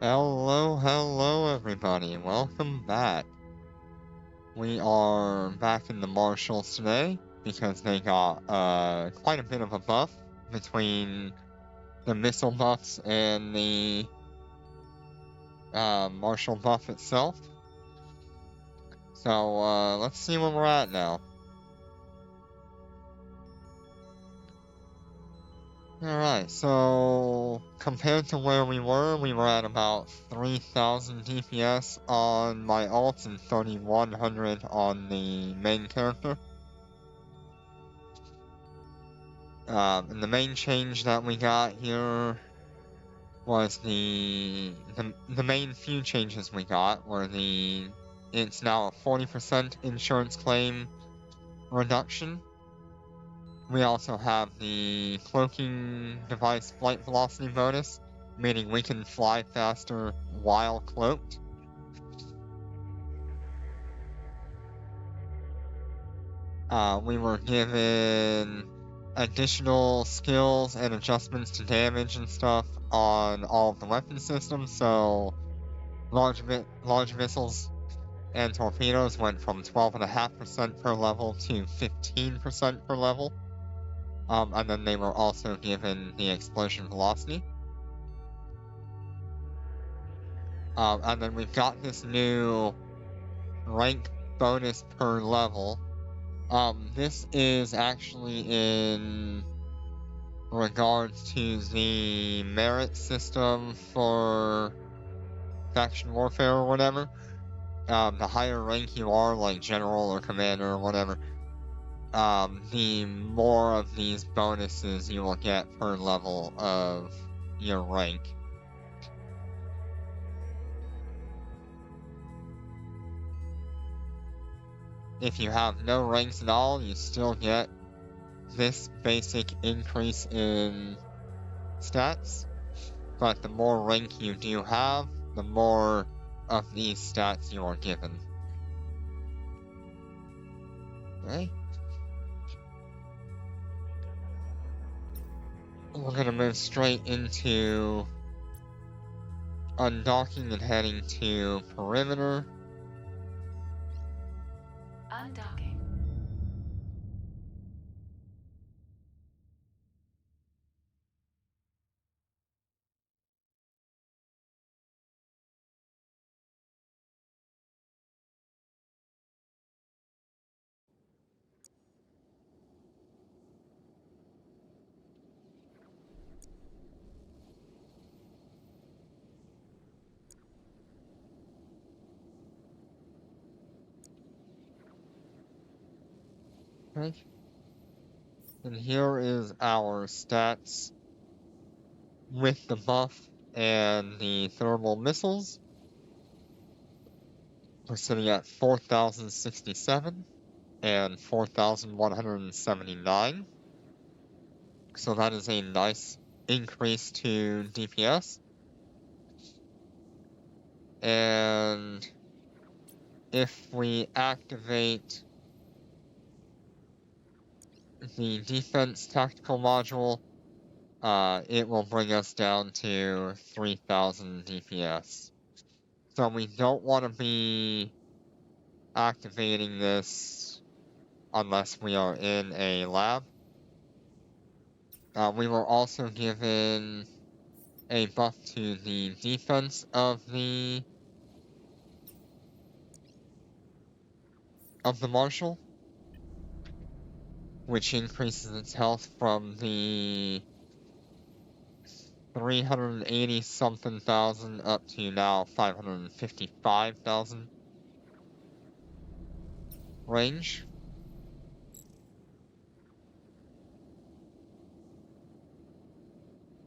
Hello everybody, welcome back. We are back in the Marshals today because they got quite a bit of a buff between the missile buffs and the Marshal buff itself. So let's see where we're at now. Alright, so compared to where we were at about 3,000 DPS on my ult and 3,100 on the main character. And the main change that we got here was the main few changes we got were it's now a 40% insurance claim reduction. We also have the cloaking device flight velocity bonus, meaning we can fly faster while cloaked. We were given additional skills and adjustments to damage and stuff on all of the weapon systems, so large missiles and torpedoes went from 12.5% per level to 15% per level. And then they were also given the explosion velocity. And then we've got this new rank bonus per level. This is actually in regards to the merit system for faction warfare or whatever. The higher rank you are, like general or commander or whatever, the more of these bonuses you will get per level of your rank. If you have no ranks at all, you still get this basic increase in stats, but the more rank you do have, the more of these stats you are given. Okay. We're gonna move straight into undocking and heading to perimeter. Undocking. Okay. And here is our stats with the buff and the thermal missiles. We're sitting at 4,067 and 4,179. So that is a nice increase to DPS. And if we activate the defense tactical module, it will bring us down to 3,000 DPS. So we don't want to be activating this unless we are in a lab. We were also given a buff to the defense of the Marshal, which increases its health from the 380 something thousand up to now 555,000 range.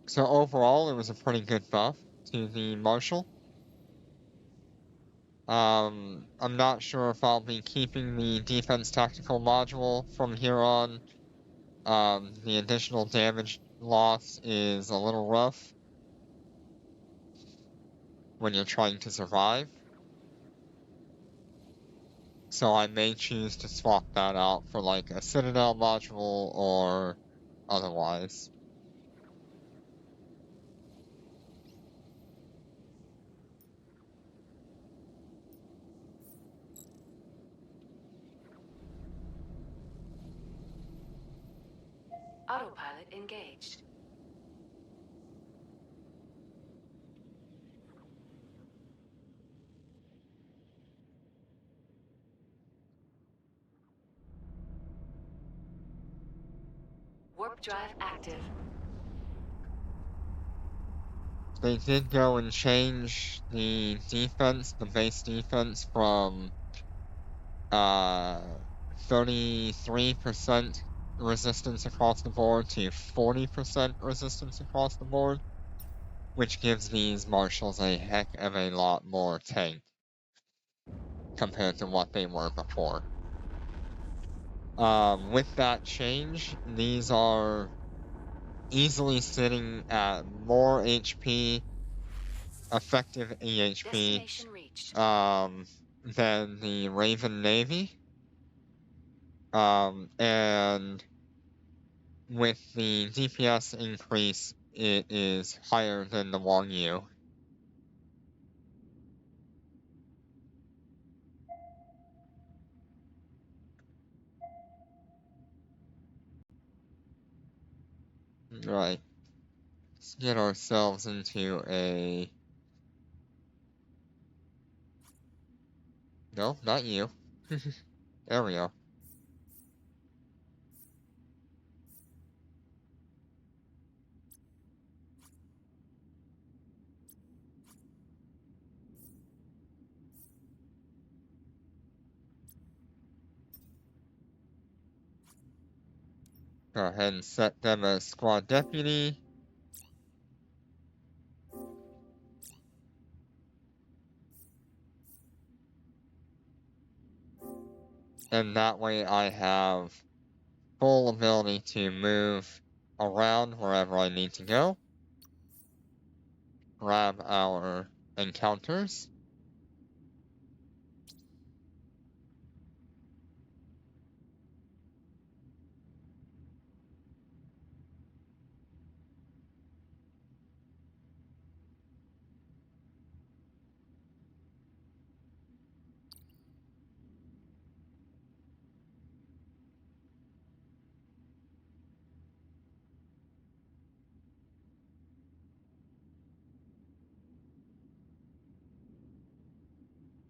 So overall, it was a pretty good buff to the Marshal. I'm not sure if I'll be keeping the defense tactical module from here on. The additional damage loss is a little rough when you're trying to survive. So I may choose to swap that out for like a Citadel module or otherwise. Autopilot engaged. Warp drive active. They did go and change the defense, the base defense, from 33% resistance across the board to 40% resistance across the board, which gives these Marshals a heck of a lot more tank compared to what they were before. With that change, these are easily sitting at more HP, effective EHP, Destination reached. than the Raven Navy. And with the DPS increase, it is higher than the Wangyu. Right. Let's get ourselves into a... No, not you. There we go. Go ahead and set them as squad deputy. And that way I have full ability to move around wherever I need to go. Grab our encounters.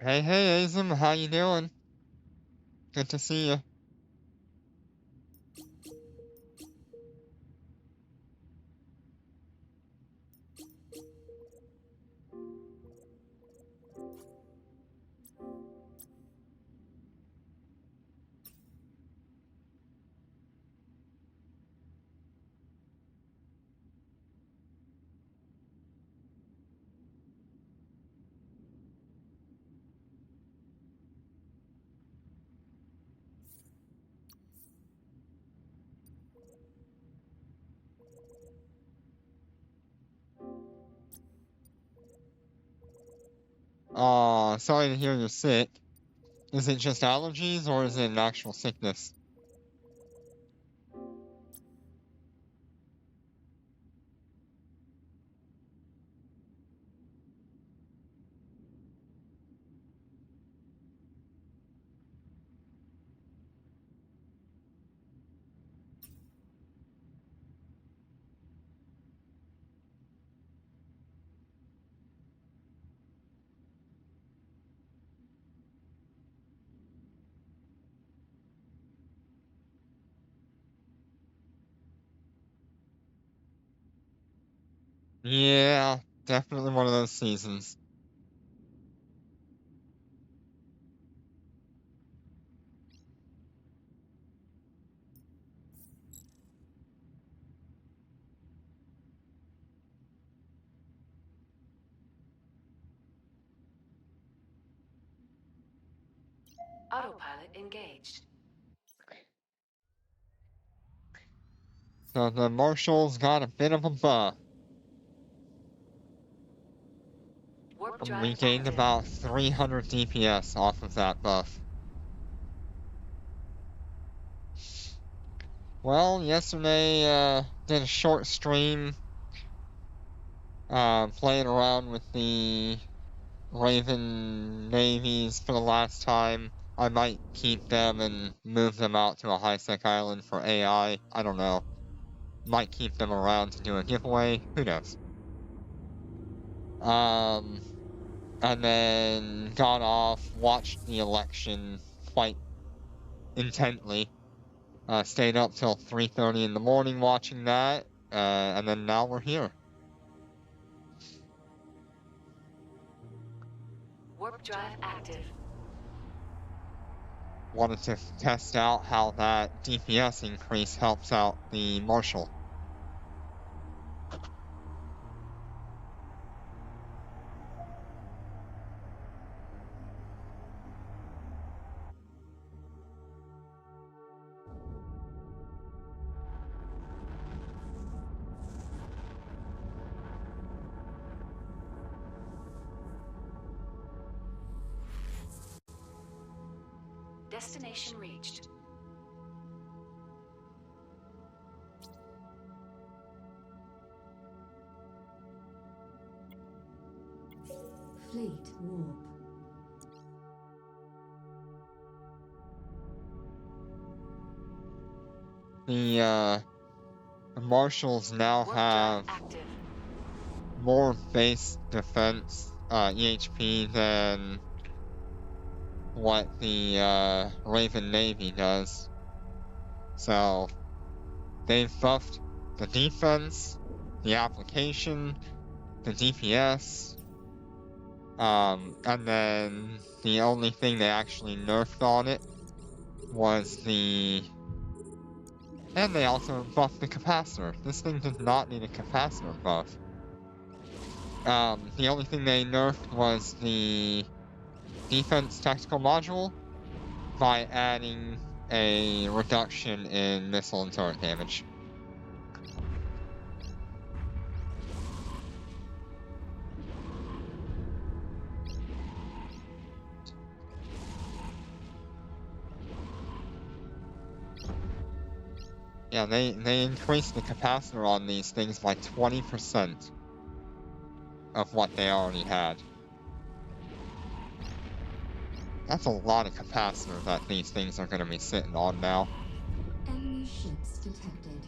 Hey, Azim, how you doing? Good to see you. Sorry to hear you're sick. Is it just allergies or is it an actual sickness? Yeah, definitely one of those seasons. Autopilot engaged. So the Marshals got a bit of a buff. Warp drive We gained active. about 300 DPS off of that buff. Well, yesterday, did a short stream, playing around with the Raven navies for the last time. I might keep them and move them out to a high-sec island for AI. I don't know. Might keep them around to do a giveaway. Who knows? And then got off, watched the election quite intently. Stayed up till 3:30 in the morning watching that, and then now we're here. Warp drive active. Wanted to test out how that DPS increase helps out the Marshal. Destination reached. Fleet warp. The Marshals now Warp have drive active. more base defense EHP than what the Raven Navy does. So they've buffed the defense, the application, the DPS, and then the only thing they actually nerfed on it was and they also buffed the capacitor. This thing does not need a capacitor buff. The only thing they nerfed was the defense tactical module by adding a reduction in missile and turret damage. Yeah, they increased the capacitor on these things by 20% of what they already had. That's a lot of capacitor that these things are going to be sitting on now. Enemy ships detected.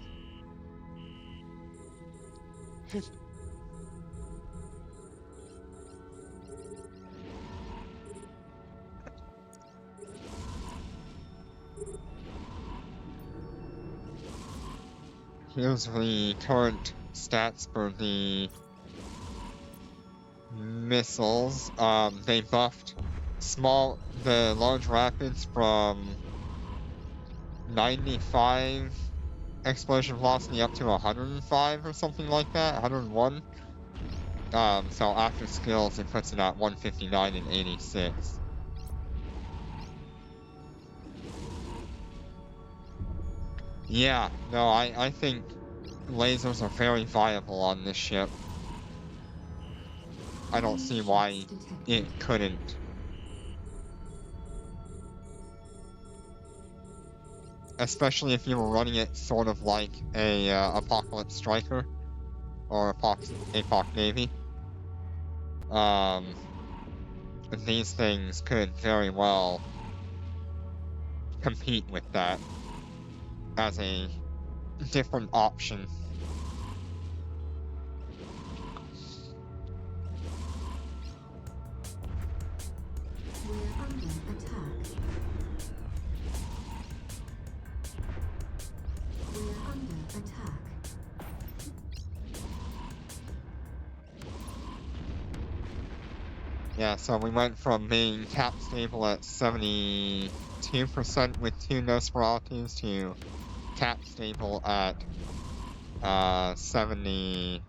Here's the current stats for the missiles. They buffed the large rapids from 95 explosion velocity up to 105 or something like that, 101. So after skills, it puts it at 159 and 86. Yeah, no, I think lasers are very viable on this ship. I don't see why it couldn't. Especially if you were running it sort of like a Apocalypse Striker or Apoc Navy. These things could very well compete with that as a different option. We're under attack. We're under attack. Yeah, so we went from being cap stable at 72% with 2 Nosferatus to cap stable at 78%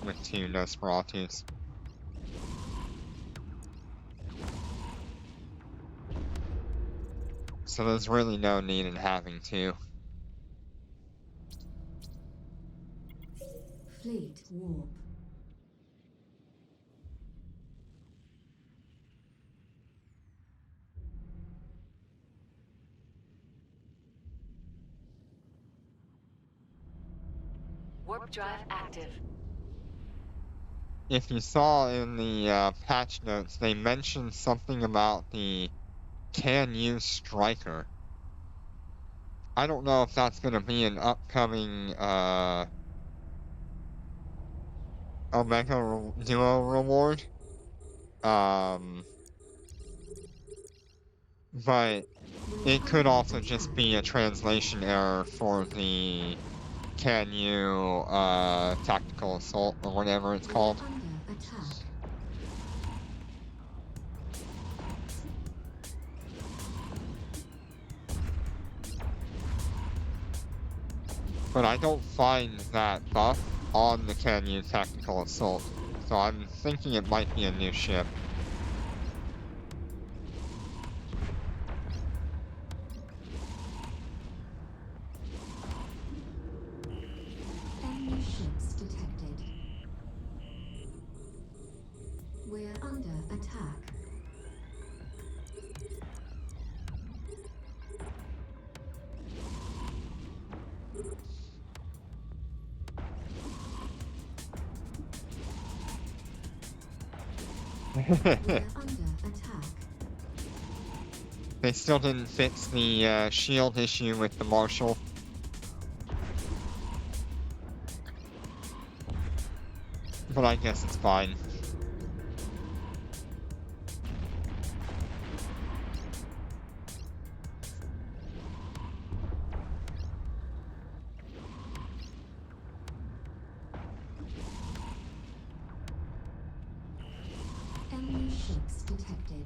with 2 Nosferatus. So there's really no need in having 2. Fleet warp. Warp drive active. If you saw in the patch notes, they mentioned something about the can use Striker. I don't know if that's gonna be an upcoming, Omega Duo reward. Um, but We're it could under also just attack. be a translation error for the Can You, Tactical Assault or whatever it's We're called. under attack. But I don't find that buff on the Can You Tactical Assault, so I'm thinking it might be a new ship. Enemy ships detected. We're under attack. We're under attack. They still didn't fix the shield issue with the Marshal. But I guess it's fine. Enemy ships detected.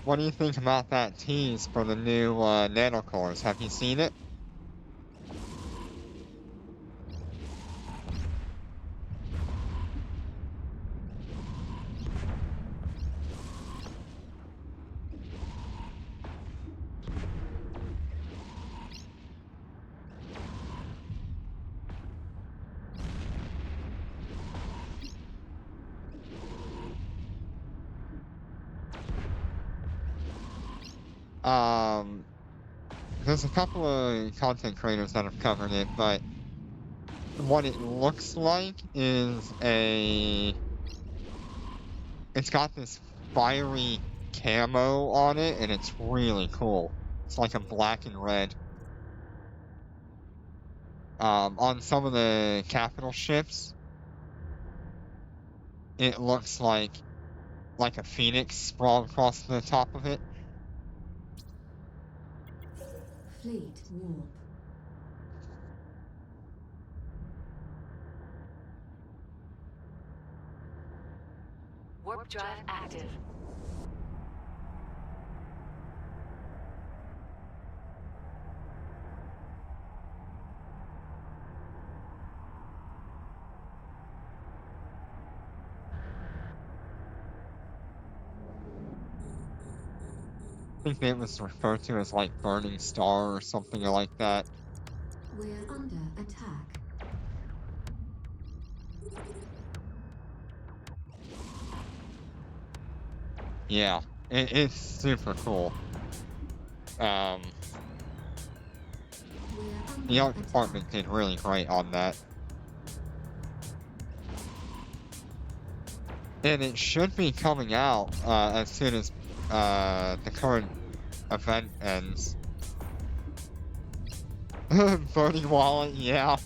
What do you think about that tease for the new nanocores? Have you seen it? There's a couple of content creators that have covered it, but what it looks like is it's got this fiery camo on it, and it's really cool. It's like a black and red. On some of the capital ships, it looks like a phoenix sprawled across the top of it. Fleet warp. Warp drive active. I think it was referred to as like Burning Star or something like that. We're under attack. Yeah, it's super cool. We're The under art attack. department did really great on that. And it should be coming out as soon as the current event ends. Burning Wallet, yeah.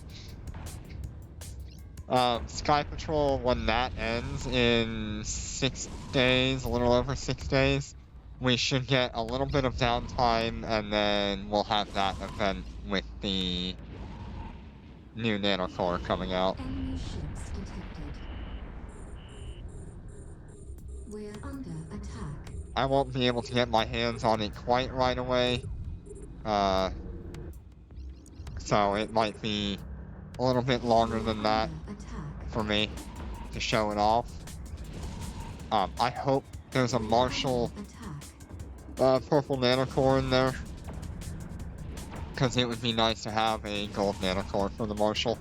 Sky Patrol, when that ends in 6 days, a little over 6 days, we should get a little bit of downtime, and then we'll have that event with the new nanocore coming out. Enemy ships detected. We're under attack. I won't be able to get my hands on it quite right away, so it might be a little bit longer We're than that under attack. for me to show it off. I hope there's a Marshal Attack. purple nanocore in there, because it would be nice to have a gold nanocore for the Marshal.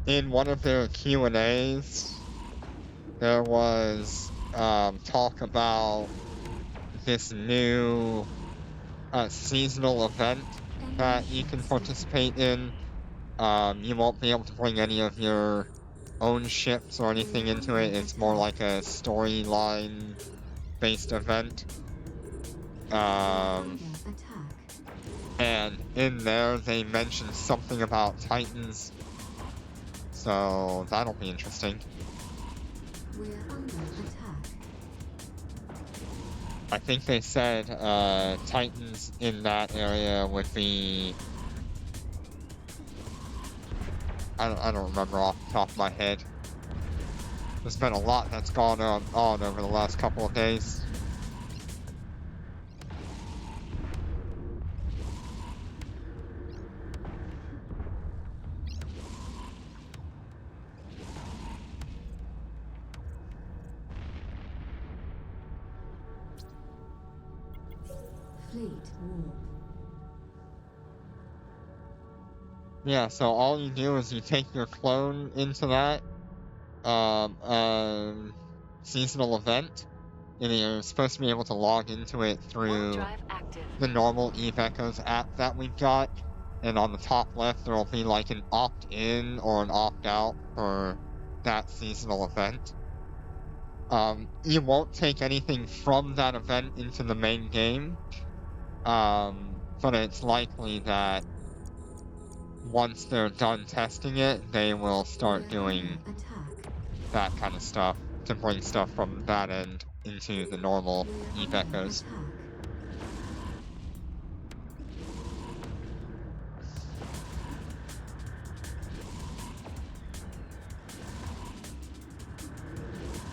in one of their Q&As, there was talk about this new seasonal event that you can participate in. You won't be able to bring any of your own ships or anything into it. It's more like a storyline based event. Under attack. And in there they mentioned something about Titans. So that'll be interesting. We're under attack. I think they said Titans in that area would be... I don't remember off the top of my head. There's been a lot that's gone on over the last couple of days. Fleet warp. Yeah, so all you do is you take your clone into that seasonal event, and you're supposed to be able to log into it Warp through drive active. the normal Eve Echoes app that we've got, and on the top left there will be like an opt-in or an opt-out for that seasonal event. You won't take anything from that event into the main game, but it's likely that once they're done testing it, they will start doing Attack. that kind of stuff to bring stuff from that end into the normal We're Eve under Echoes. attack.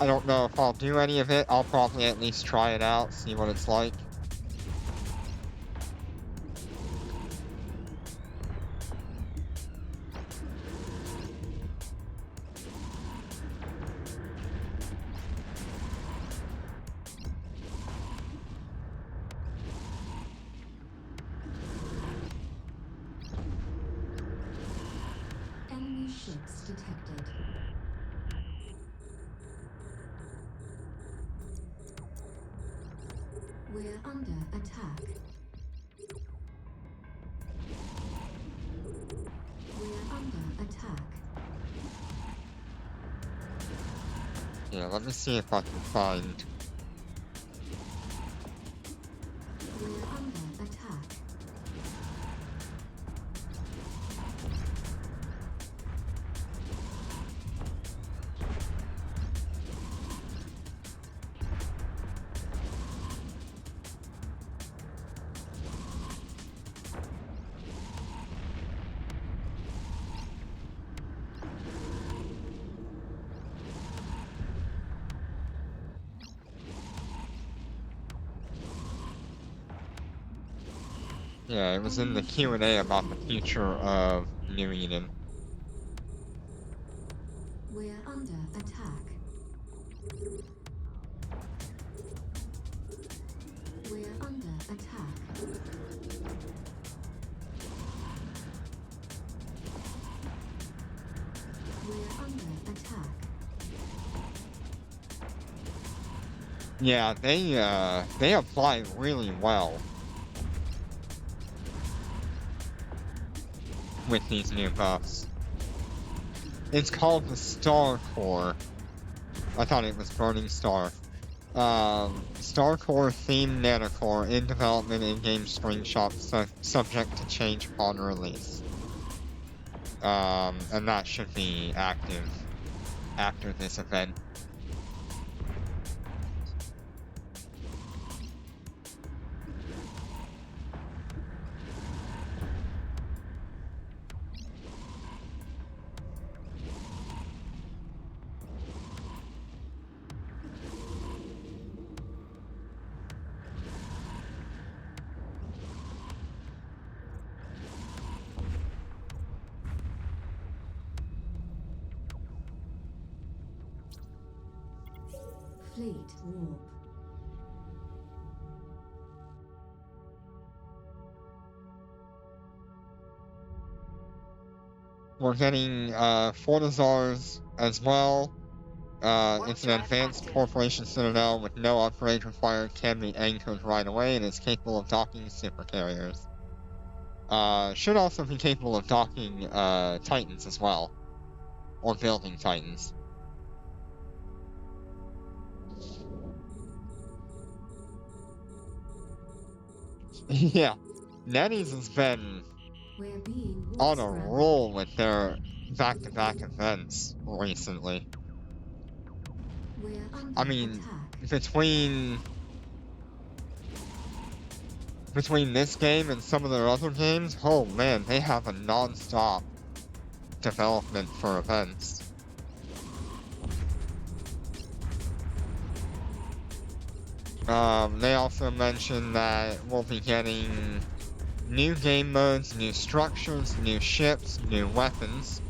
I don't know if I'll do any of it. I'll probably at least try it out, see what it's like. Enemy ships detected. We're under attack. We're under attack. Yeah, let me see if I can find... We're under attack. Yeah, it was in the Q&A about the future of New Eden. We're under attack. We're under attack. We're under attack. Yeah, they apply really well with these new buffs. It's called the Star Core. I thought it was Burning Star. Star Core themed nanocore in development in-game screenshots subject to change upon release. And that should be active after this event. Fleet warp. We're getting Fortizars as well. Warp It's an drive advanced active. corporation citadel with no upgrade required, can be anchored right away, and is capable of docking supercarriers. Should also be capable of docking Titans as well, or building Titans. Yeah, Netties has been We're being warp on a scrambled. roll with their back-to-back events recently. We're under I mean, attack. between this game and some of their other games, oh man, they have a non-stop development for events. They also mentioned that we'll be getting new game modes, new structures, new ships, new weapons,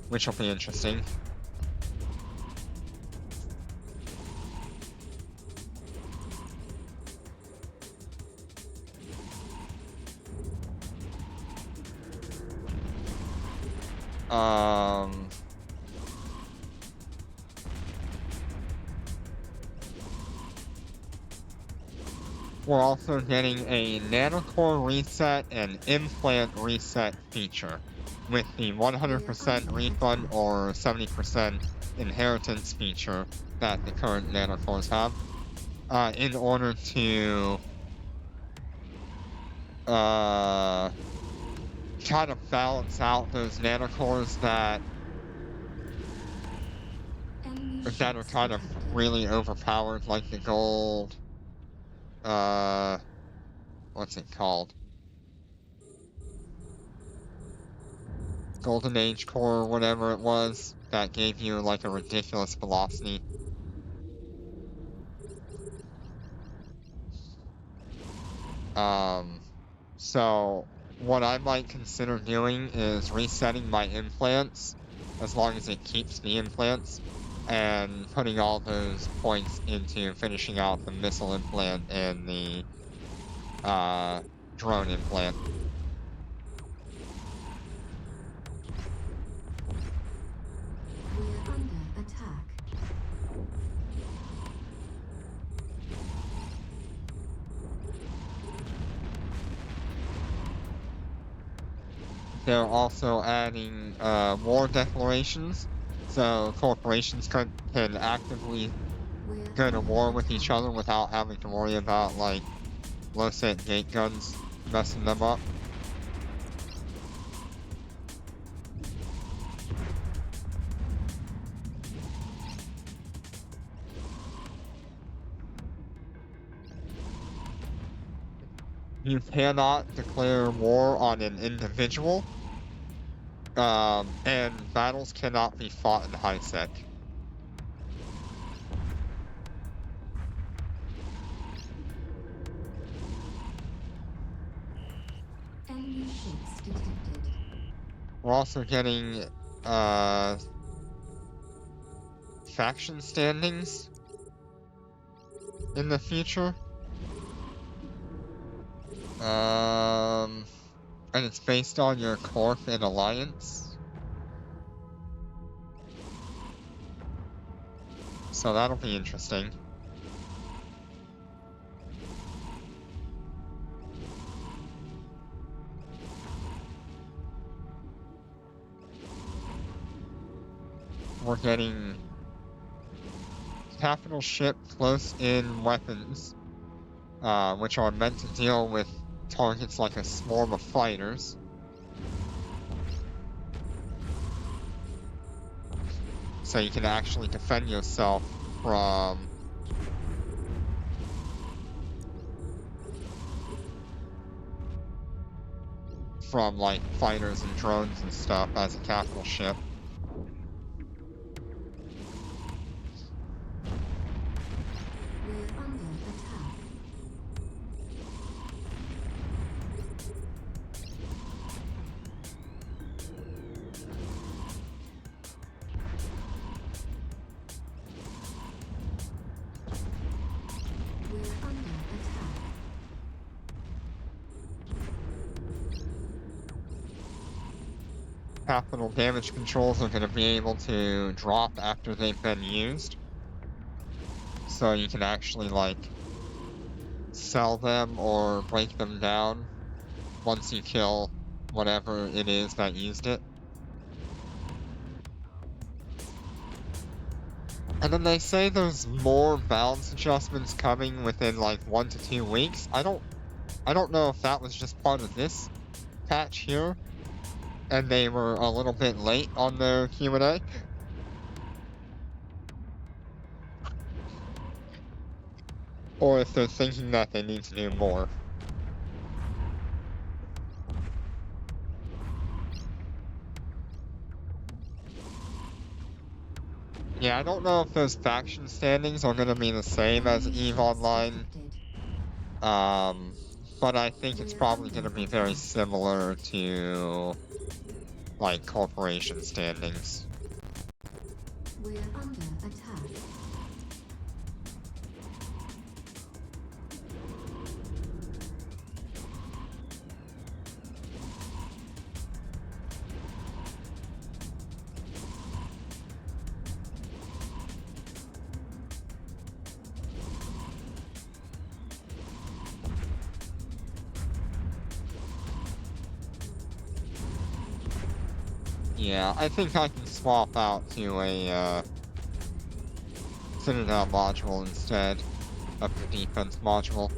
which will be interesting. We're also getting a nanocore reset and implant reset feature with the 100% refund or 70% inheritance feature that the current nanocores have, in order to kind of balance out those nanocores that Enemy are ships kind of detected. really overpowered, like the gold, what's it called? Golden Age core or whatever it was, that gave you like a ridiculous velocity. So what I might consider doing is resetting my implants, as long as it keeps the implants, and putting all those points into finishing out the missile implant and the drone implant. We're under attack. They're also adding war declarations, so corporations can actively We're go to under war with each attack. other without having to worry about like low-set gate guns messing them up. You cannot declare war on an individual, and battles cannot be fought in high sec. Enemy ships detected. We're also getting faction standings in the future. And it's based on your corp and alliance. So that'll be interesting. We're getting capital ship close-in weapons, which are meant to deal with targets like a swarm of fighters. So you can actually defend yourself from like fighters and drones and stuff as a capital ship. We're under attack. We're under attack. capital damage controls are going to be able to drop after they've been used. So you can actually, like, sell them or break them down once you kill whatever it is that used it. And then they say there's more balance adjustments coming within like 1 to 2 weeks. I don't know if that was just part of this patch here, and they were a little bit late on their Q&A. Or if they're thinking that they need to do more. Yeah, I don't know if those faction standings are gonna be the same as Enemy EVE ships Online. detected. But I think it's probably gonna be very similar to, like, corporation standings. We're under attack. Yeah, I think I can swap out to a, Citadel module instead of the defense module.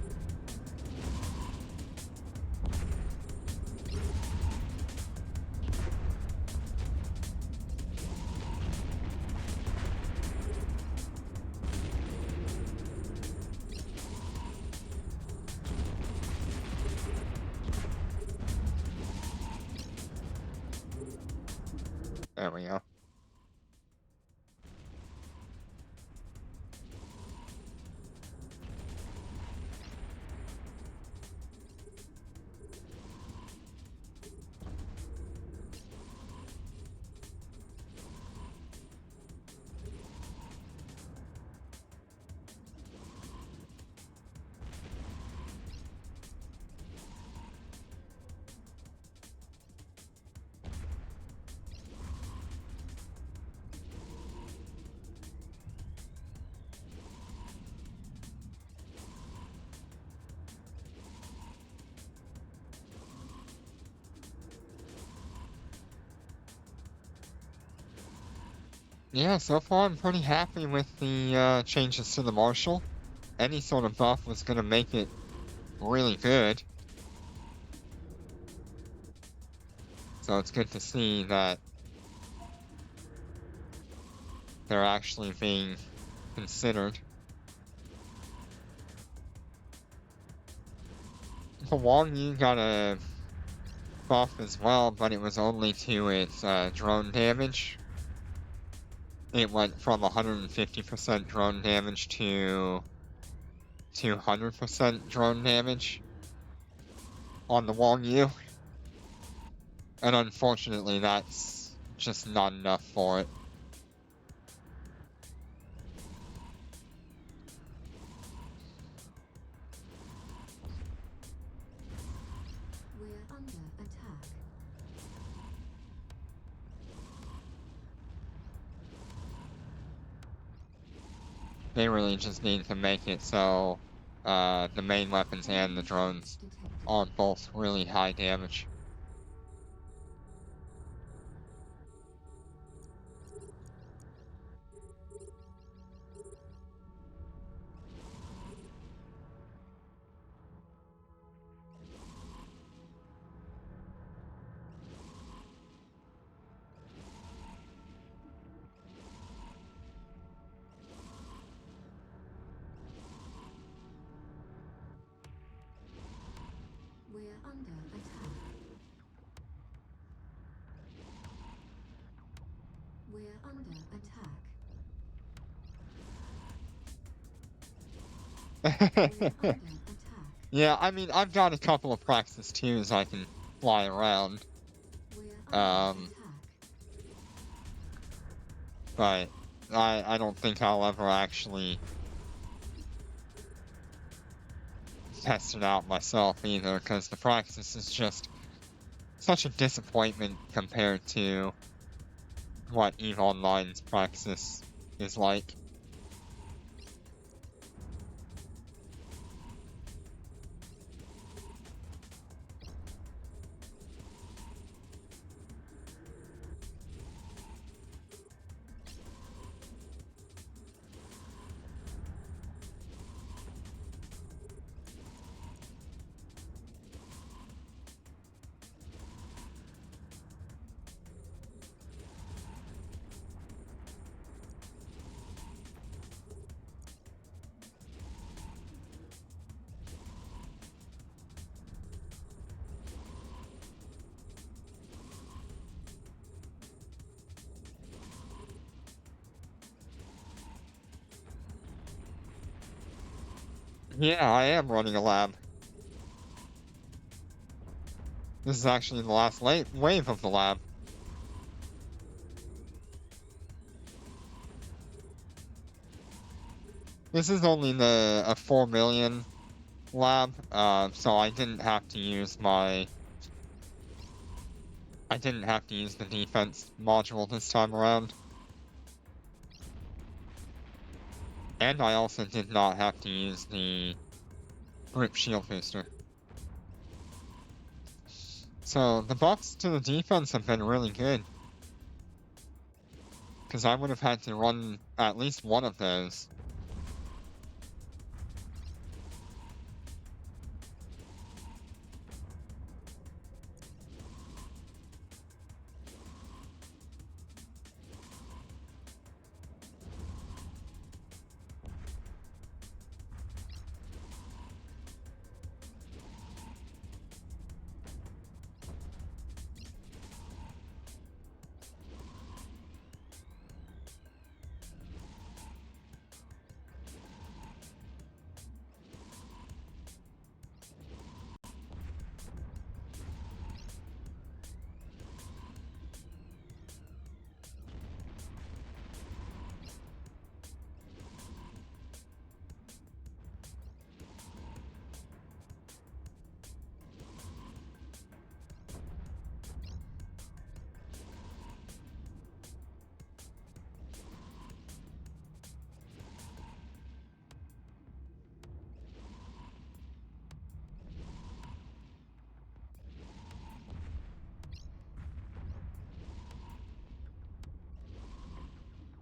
There we go. Yeah, so far I'm pretty happy with the changes to the Marshal. Any sort of buff was gonna make it really good. So it's good to see that they're actually being considered. The Wong Yu got a buff as well, but it was only to its drone damage. It went from 150% drone damage to 200% drone damage on the Wong Yu. And unfortunately, that's just not enough for it. We're under attack. They really just need to make it so the main weapons and the drones Detected. are both really high damage. We're under attack. We're under attack. We're under attack. Yeah, I mean, I've got a couple of Praxis 2s I can fly around, We're under attack. but I don't think I'll ever actually test it out myself either, because the Praxis is just such a disappointment compared to what EVE Online's praxis is like. Yeah, I am running a lab. This is actually the last wave of the lab. This is only a 4 million lab, so I didn't have to use the defense module this time around. And I also did not have to use the grip shield booster. So the buffs to the defense have been really good. Because I would have had to run at least one of those.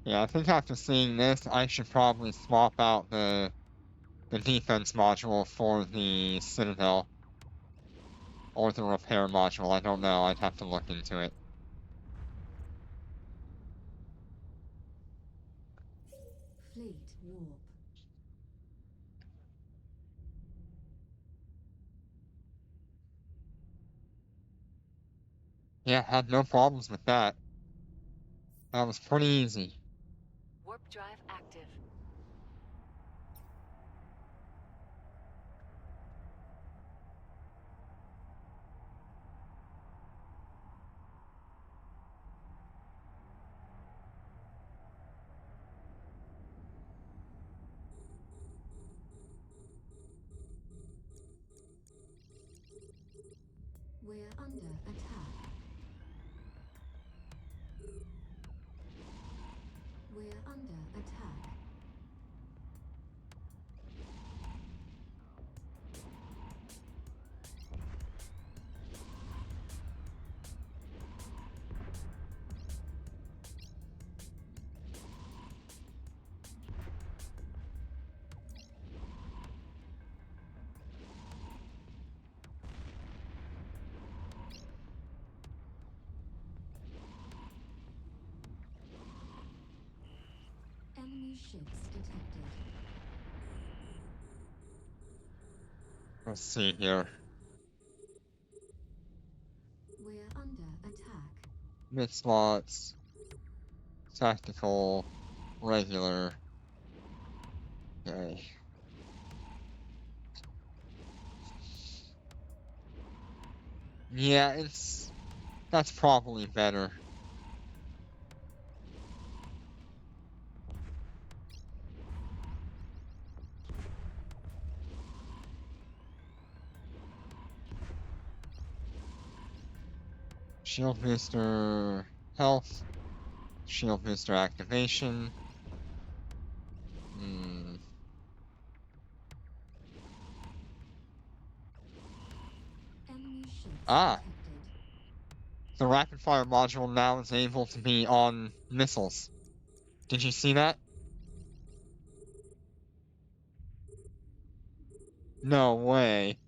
Yeah, I think after seeing this, I should probably swap out the defense module for the Citadel. Or the repair module, I don't know, I'd have to look into it. Fleet warp. Yeah, had no problems with that. That was pretty easy. Warp drive active. We're under attack. We're under attack. Enemy ships detected. Let's see here. We're under attack. Mid slots, tactical, regular. Okay. Yeah, that's probably better. Shield booster health. Shield booster activation. Enemy ships Ah, detected. the rapid fire module now is able to be on missiles. Did you see that? No way.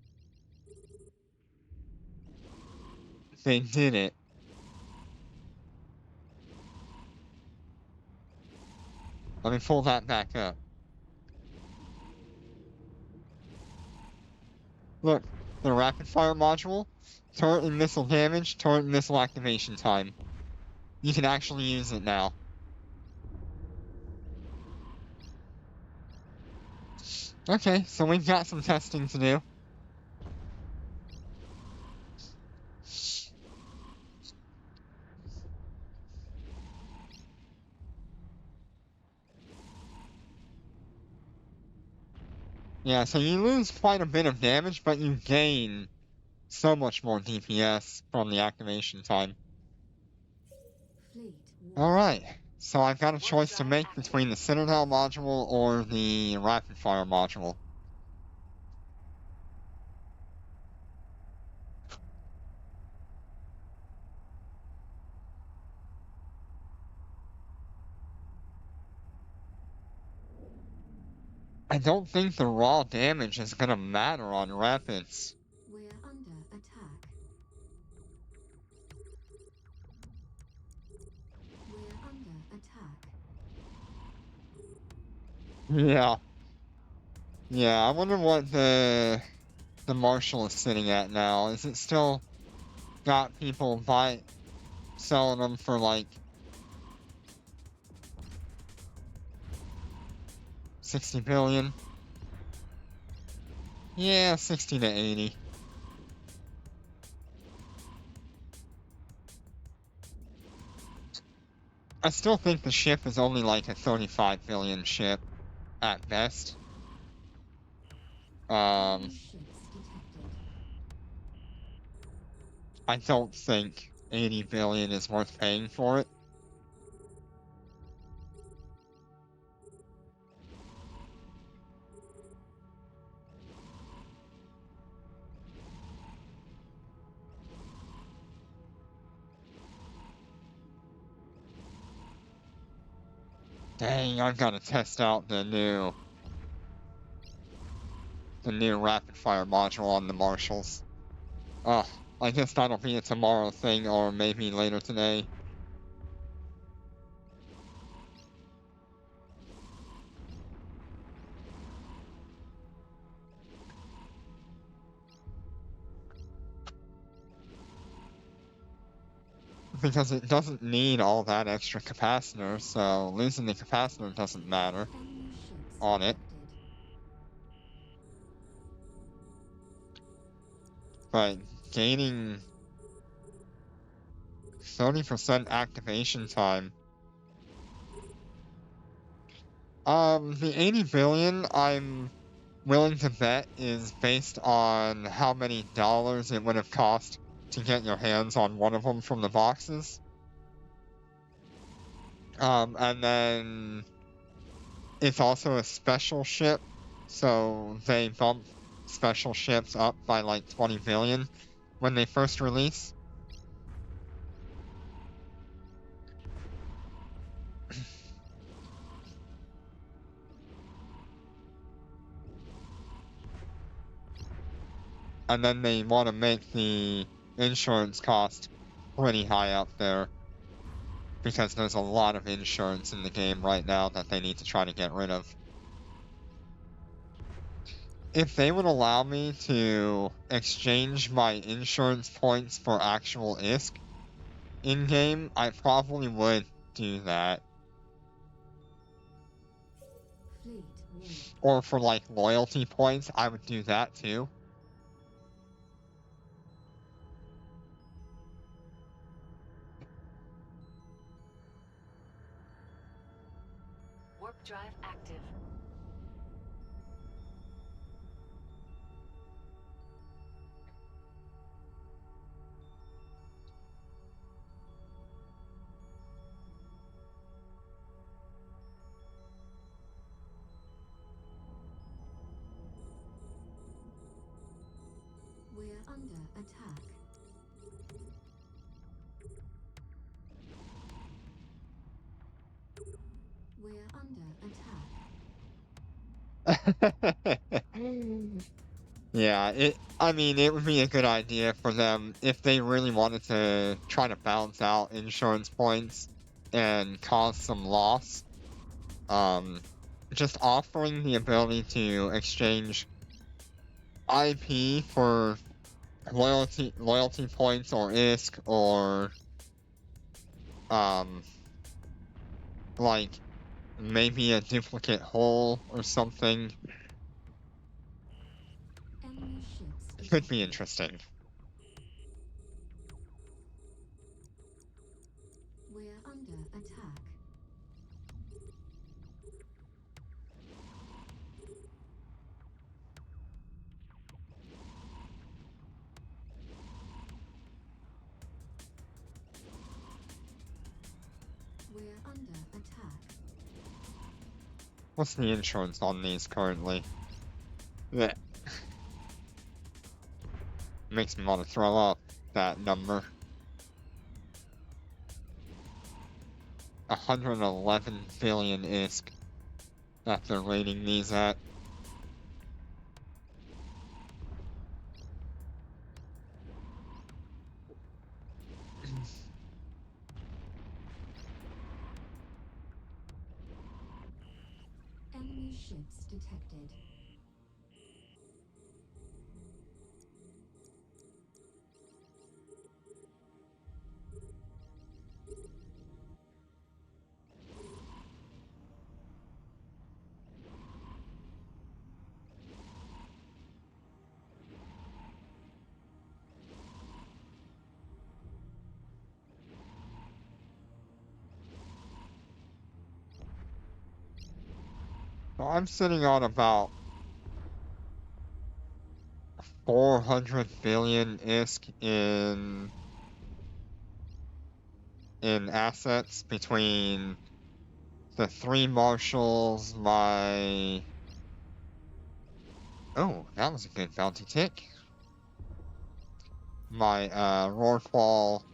They did it. Let me pull that back up. Look, the rapid fire module, turret and missile damage, turret and missile activation time. You can actually use it now. Okay, so we've got some testing to do. Yeah, so you lose quite a bit of damage, but you gain so much more DPS from the activation time. Fleet Alright, so I've got a Warp choice to drive make active. between the Citadel module or the rapid fire module. I don't think the raw damage is gonna matter on rapids. We're under attack. We're under attack. Yeah. Yeah, I wonder what the Marshal is sitting at now. Is it still got people selling them for like 60 billion? Yeah, 60 to 80. I still think the ship is only like a 35 billion ship at best. Enemy ships detected. I don't think 80 billion is worth paying for it. Dang, I've got to test out the new rapid fire module on the Marshals. Ugh, I guess that'll be a tomorrow thing or maybe later today. Because it doesn't need all that extra capacitor, so losing the capacitor doesn't matter Enemy ships on it. detected. But gaining 30% activation time. The 80 billion I'm willing to bet is based on how many dollars it would have cost to get your hands on one of them from the boxes. And then it's also a special ship, so they bump special ships up by like 20 billion when they first release. And then they want to make the insurance cost pretty high up there, because there's a lot of insurance in the game right now that they need to try to get rid of. If they would allow me to exchange my insurance points for actual ISK in-game, I probably would do that. Fleet warp. Or for like loyalty points, I would do that too. Warp drive active. under attack. We're under attack. Yeah, I mean, it would be a good idea for them if they really wanted to try to balance out insurance points and cause some loss. Just offering the ability to exchange IP for loyalty points or ISK or, um, like, maybe a duplicate hull or something Enemy ships could be detected. interesting. We're under attack. We're under attack. What's the insurance on these currently? That makes me want to throw up that number. 111 billion ISK that they're rating these at. Enemy ships detected. So I'm sitting on about 400 billion ISK in assets between the 3 marshals, my... Oh, that was a good bounty tick. My, Rorqual,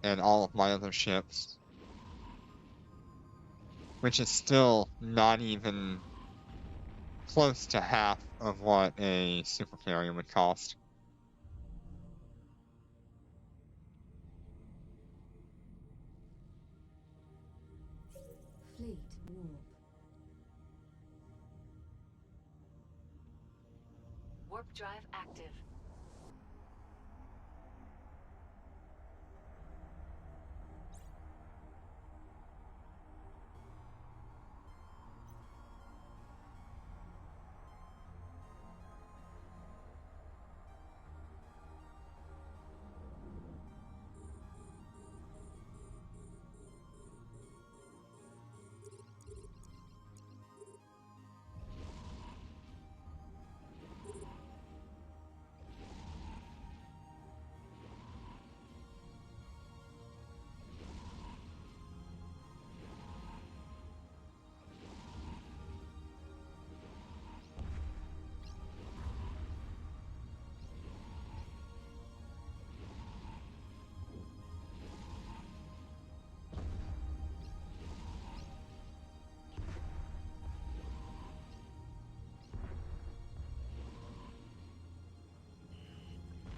and all of my other ships. Which is still not even close to half of what a super carrier would cost. Fleet warp. Warp drive active.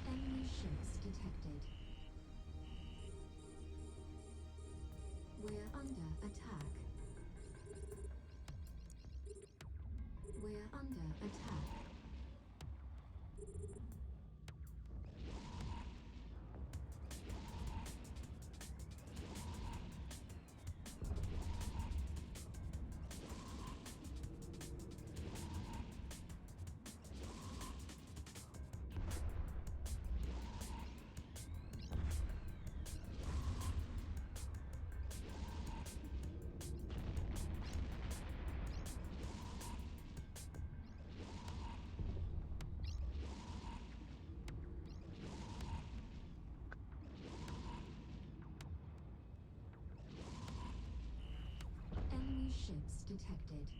Enemy ships detected. We're under attack. We're under attack. detected.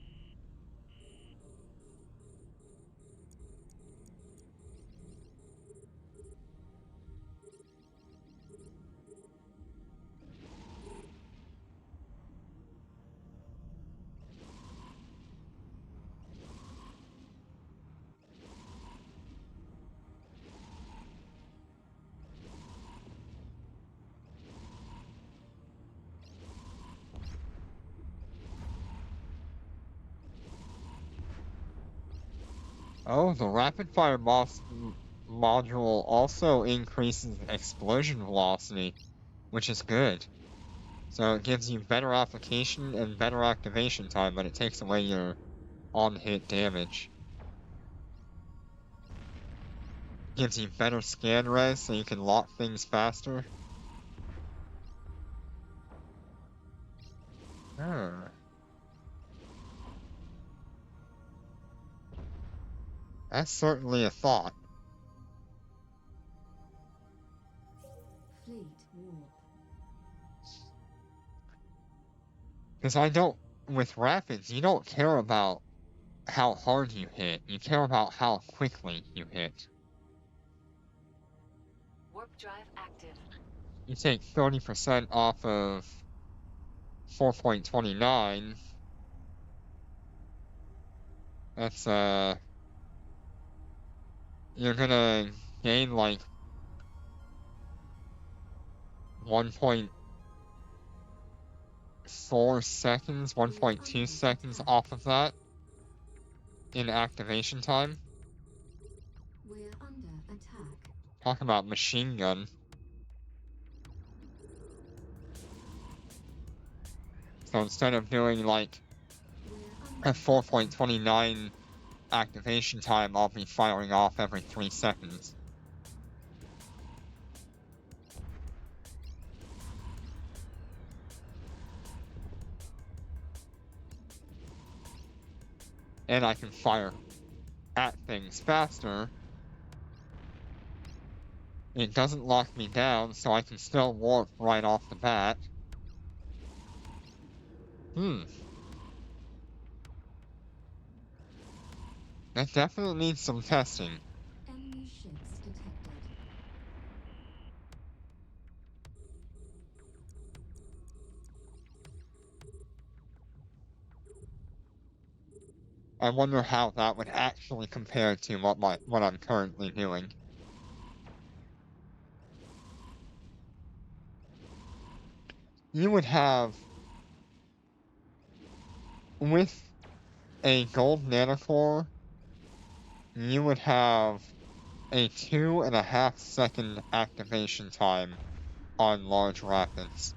Oh, the rapid fire module also increases explosion velocity, which is good. So it gives you better application and better activation time, but it takes away your on-hit damage. Gives you better scan res so you can lock things faster. Huh. That's certainly a thought. Fleet warp. Because with rapids, you don't care about how hard you hit, you care about how quickly you hit. Warp drive active. You take 30% off of 4.29. That's, you're gonna gain like 1.4 seconds, 1.2 seconds off of that in activation time. We're under attack. Talk about machine gun. So instead of doing like We're a under 4.29 activation time, I'll be firing off every 3 seconds. And I can fire at things faster. It doesn't lock me down, so I can still warp right off the bat. That definitely needs some testing. enemy ships detected. I wonder how that would actually compare to what I'm currently doing. You would have, with a gold nanocore, you would have a 2.5 second activation time on large rapids.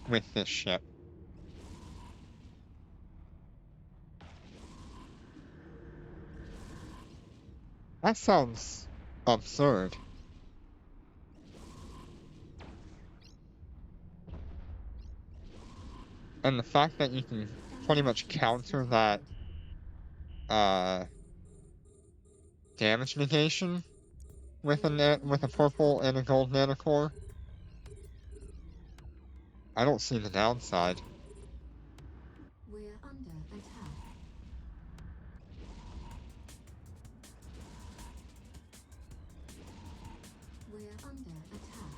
With this ship. That sounds absurd. And the fact that you can pretty much counter that damage negation with with a purple and a gold nanocore, I don't see the downside. We're under attack. We're under attack.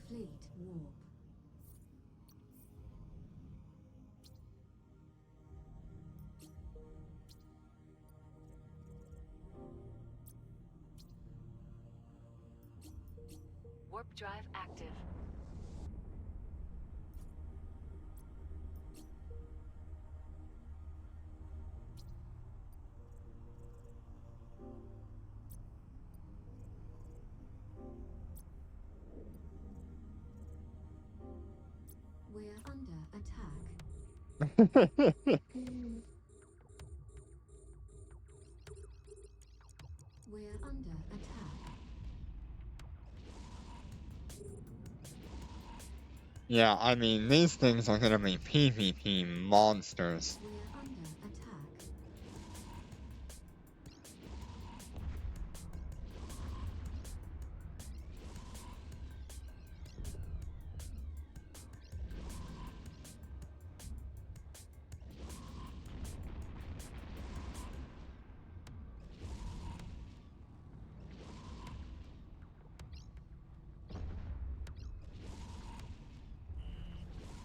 Fleet warp. Warp drive active. attack. We're under attack. Yeah, I mean, these things are gonna be PvP monsters. We're under attack.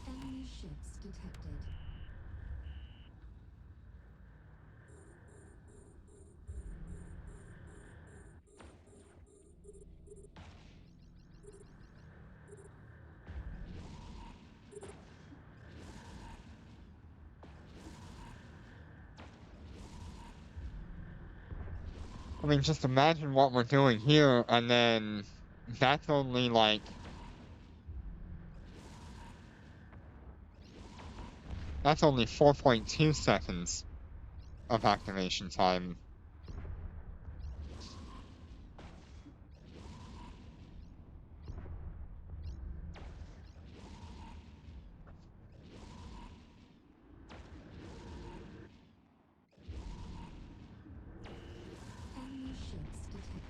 Enemy ships detected. I mean, just imagine what we're doing here, and then that's only like... That's only 4.2 seconds of activation time. Enemy ships detected.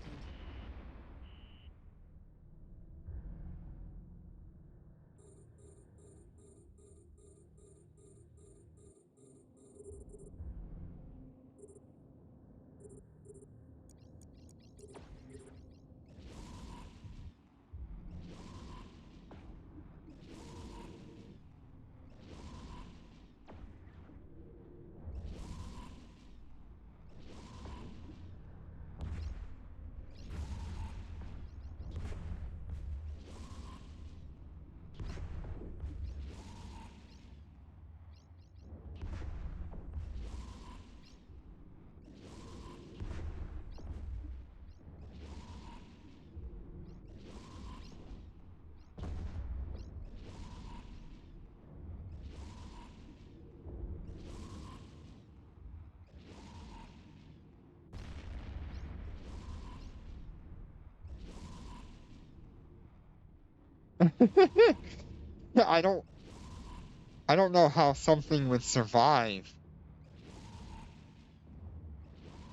Yeah, I don't know how something would survive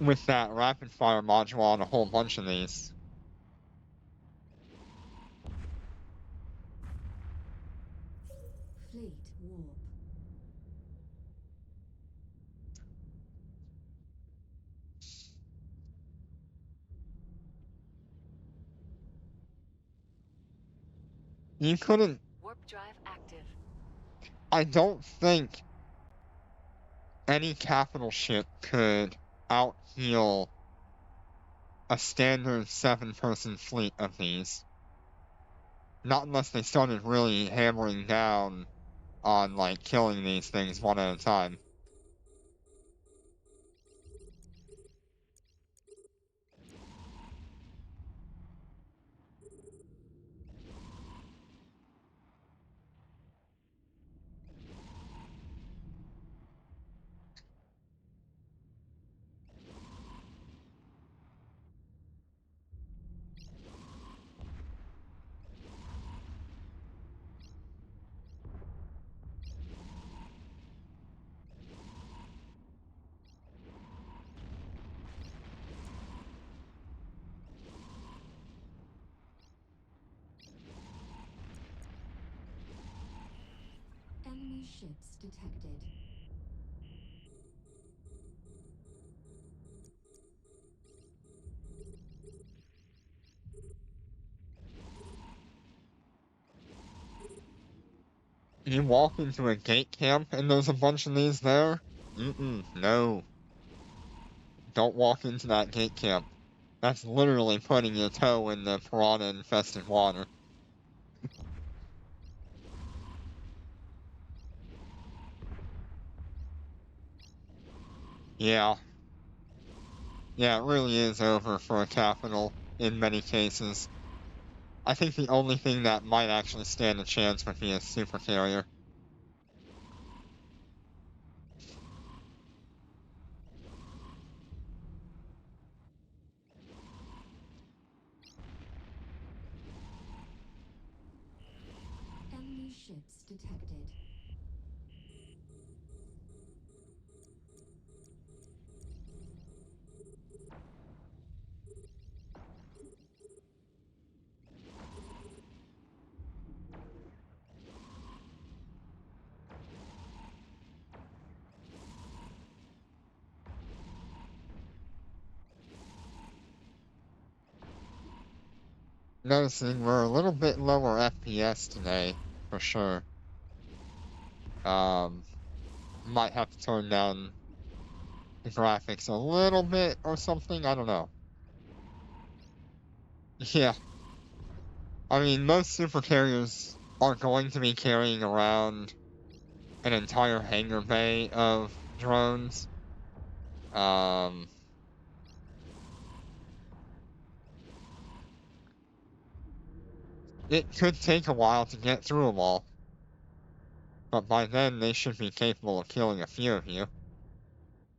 with that rapid fire module on a whole bunch of these. Fleet warp. You couldn't... Warp drive active. I don't think any capital ship could out-heal a standard 7-person fleet of these. Not unless they started really hammering down on, like, killing these things one at a time. Enemy ships detected. You walk into a gate camp and there's a bunch of these there? No. Don't walk into that gate camp. That's literally putting your toe in the piranha-infested water. Yeah. Yeah, it really is over for a capital, in many cases. I think the only thing that might actually stand a chance would be a super carrier. ships detected. Noticing we're a little bit lower FPS today, for sure. Might have to turn down the graphics a little bit or something, I don't know. Yeah. I mean, most super carriers are going to be carrying around an entire hangar bay of drones. It could take a while to get through them all, but by then they should be capable of killing a few of you.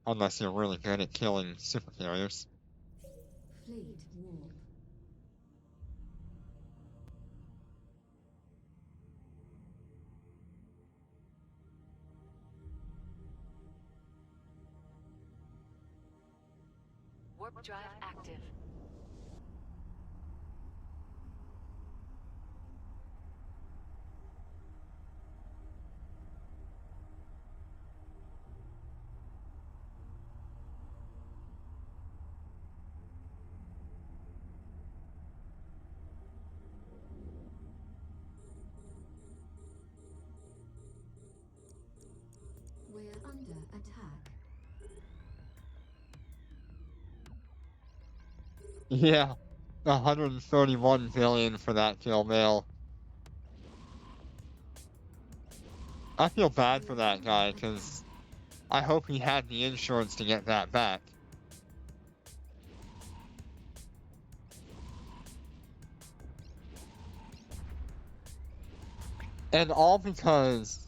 Unless you're really good at killing super carriers. Fleet warp. Warp drive active. We're under attack. Yeah, 131 billion for that kill mail. I feel bad for We're that under guy, attack. because I hope he had the insurance to get that back. And all because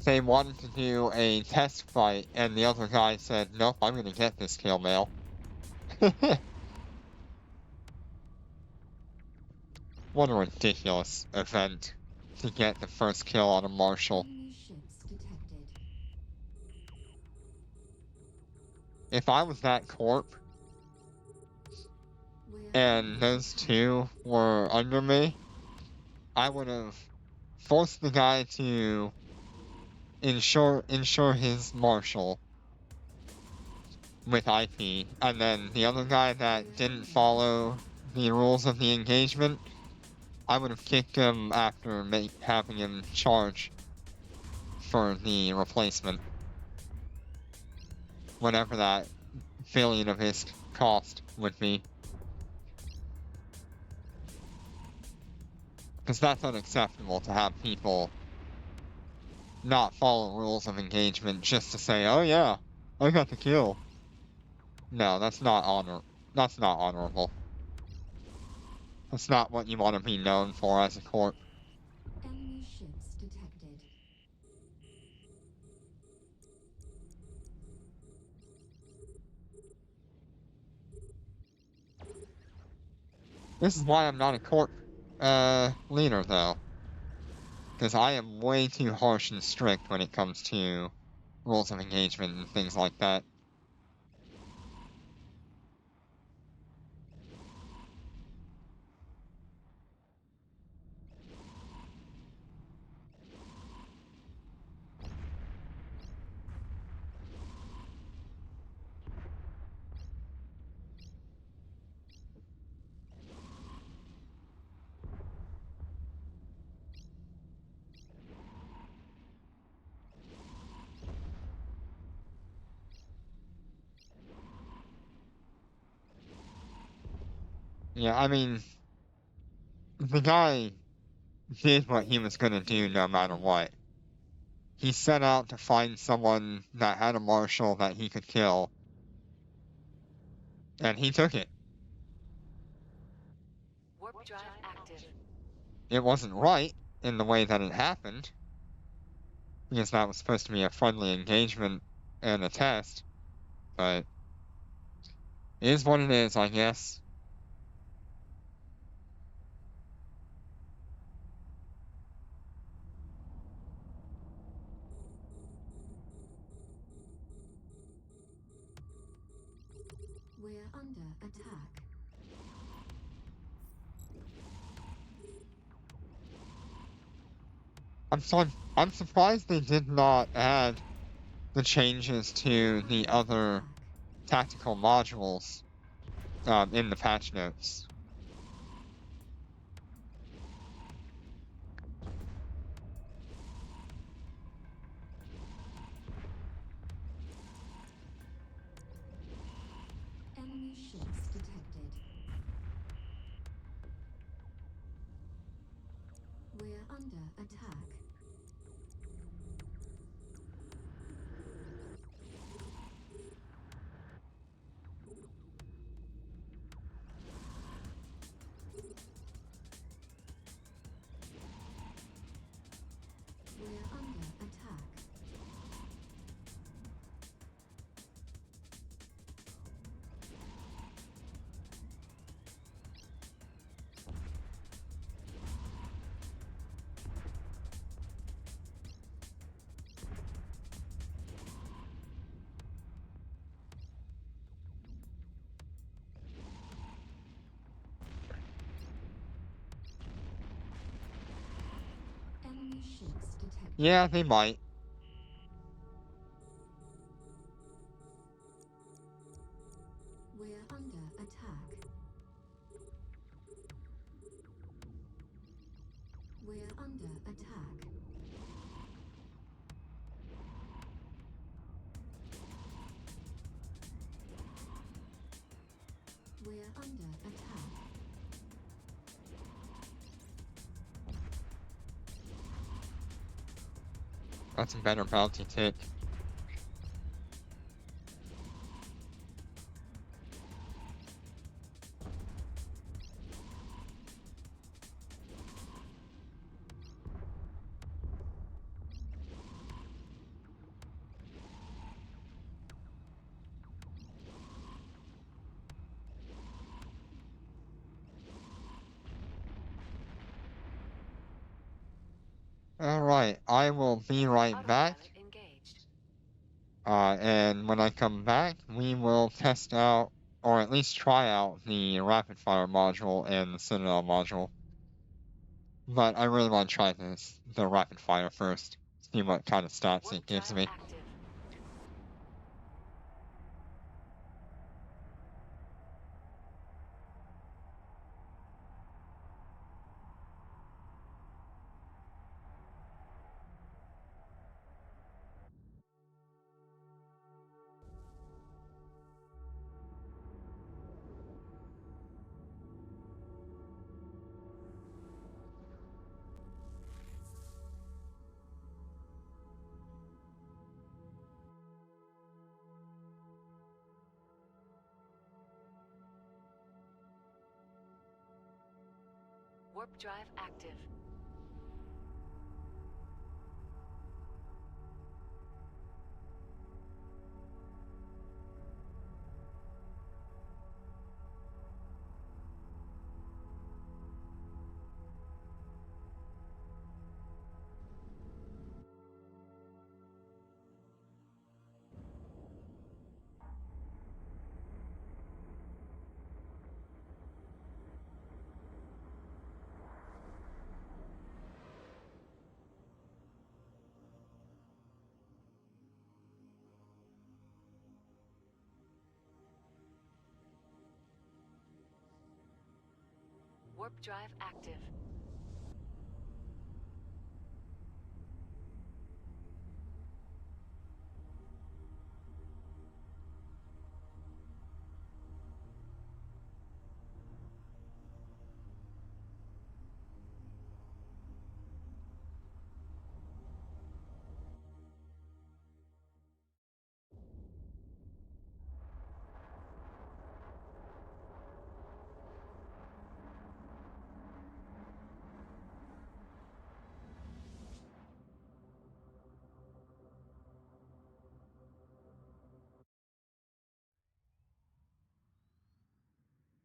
they wanted to do a test fight, and the other guy said, nope, I'm gonna get this kill mail. What a ridiculous event to get the first kill on a Marshal. Enemy ships detected. If I was that corp, We're and under those attack. two were under me, I would have forced the guy to insure his Marshal with IP, and then the other guy that didn't follow the rules of the engagement, I would have kicked him after having him charge for the replacement, whatever that billion of his cost would be. Because that's unacceptable to have people not follow rules of engagement just to say, oh yeah, I got the kill. No, that's not honorable. That's not what you want to be known for as a corp. Enemy ships detected. This is why I'm not a corp leader though. Because I am way too harsh and strict when it comes to rules of engagement and things like that. Yeah, I mean, the guy did what he was gonna do no matter what. He set out to find someone that had a Marshal that he could kill, and he took it. Warp drive active. It wasn't right in the way that it happened, because that was supposed to be a friendly engagement and a test, but it is what it is, I guess. We're under attack. I'm surprised they did not add the changes to the Under other attack. tactical modules in the patch notes. Enemy ships detected. We're under attack. We're under attack. Enemy ships detected. Yeah, they might. We're under attack. We're under attack. We're under attack. That's a better bounty tick. Alright, I will be right back. Autopilot engaged. And when I come back, we will test out, or at least try out, the rapid fire module and the Citadel module. But I really want to try the rapid fire first, see what kind of stats Warp it gives drive me. active. Warp drive active. Warp drive active.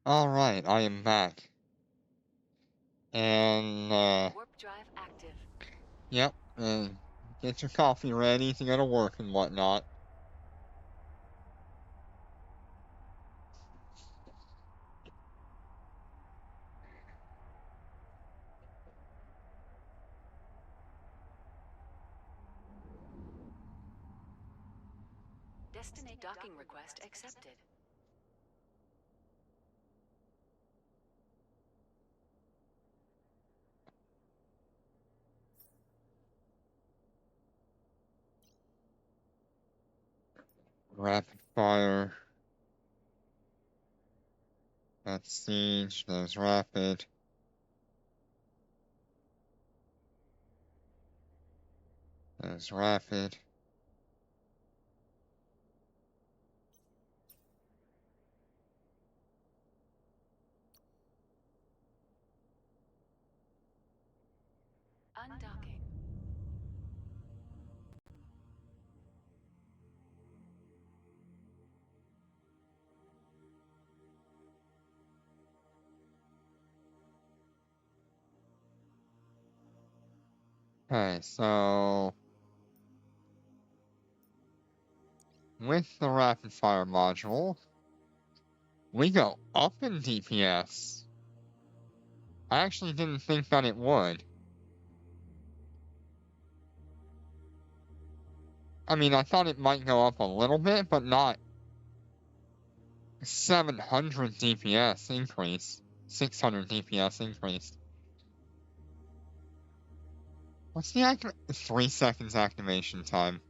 Alright, I am back. And, Warp drive active. yep, get your coffee ready to go to work and whatnot. Destinate docking request accepted. Rapid fire. That's siege. There's rapid. There's rapid. Undocking. Okay, so with the rapid fire module, we go up in DPS. I actually didn't think that it would. I mean, I thought it might go up a little bit, but not 700 DPS increase. 600 DPS increase. What's the 3 seconds activation time?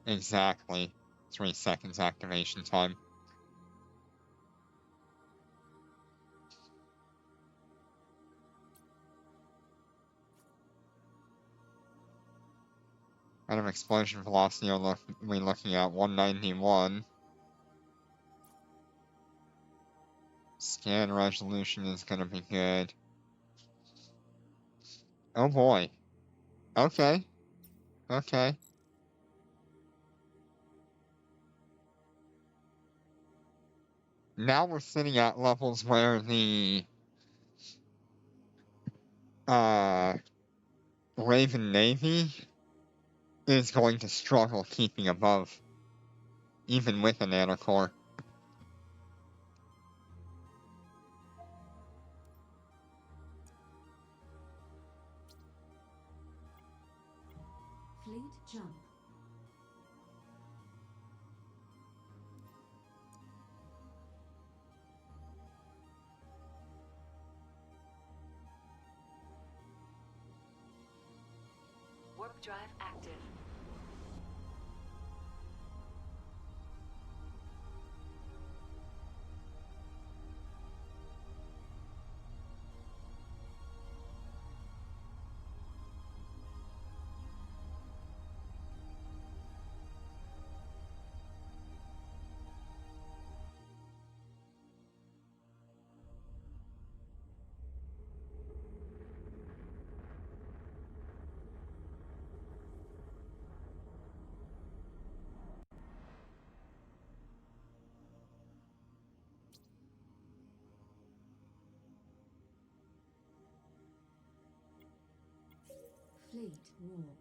Exactly. 3 seconds activation time. Random explosion velocity we're looking at 191. Scan resolution is gonna be good. Oh boy. Okay. Okay. Now we're sitting at levels where the Raven Navy is going to struggle keeping above, even with a nanocore. Fleet jump. Warp drive active. Fleet warp.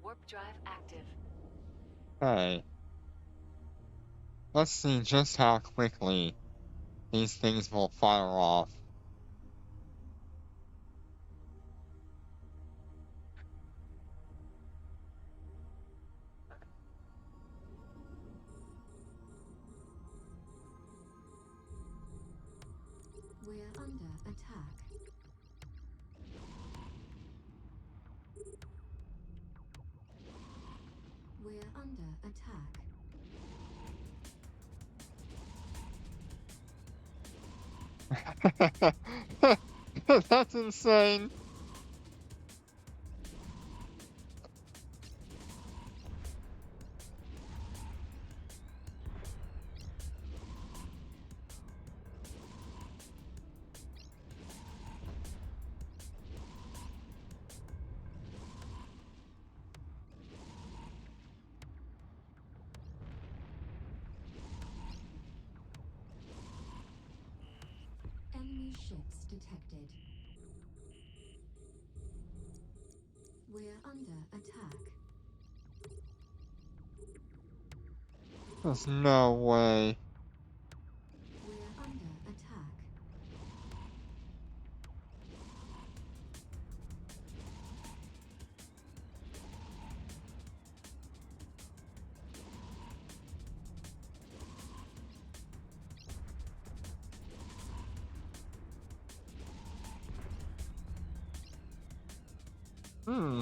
Warp drive active. Okay. Let's see just how quickly these things will fire off. We're under attack. We're under attack. That's insane. Enemy ships detected. We're under attack. There's no way. We're under attack.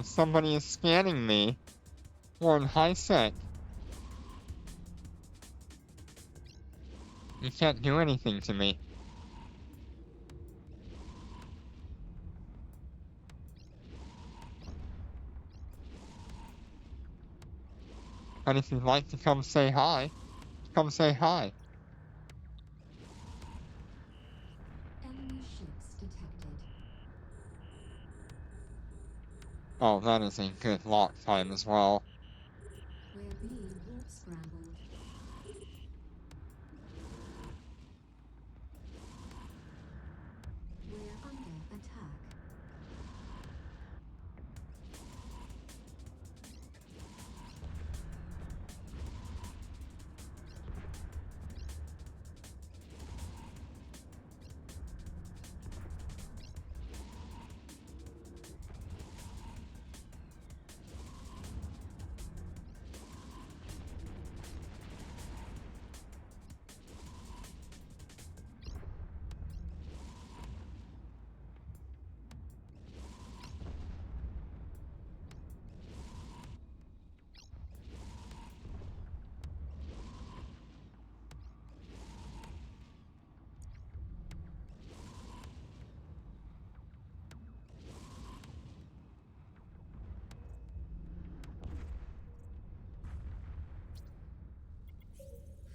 Somebody is scanning me. We're in high sec. You can't do anything to me. And if you'd like to come say hi, come say hi. Enemy ships detected. Oh, that is a good lock time as well. We're being warp scrambled. We're under attack.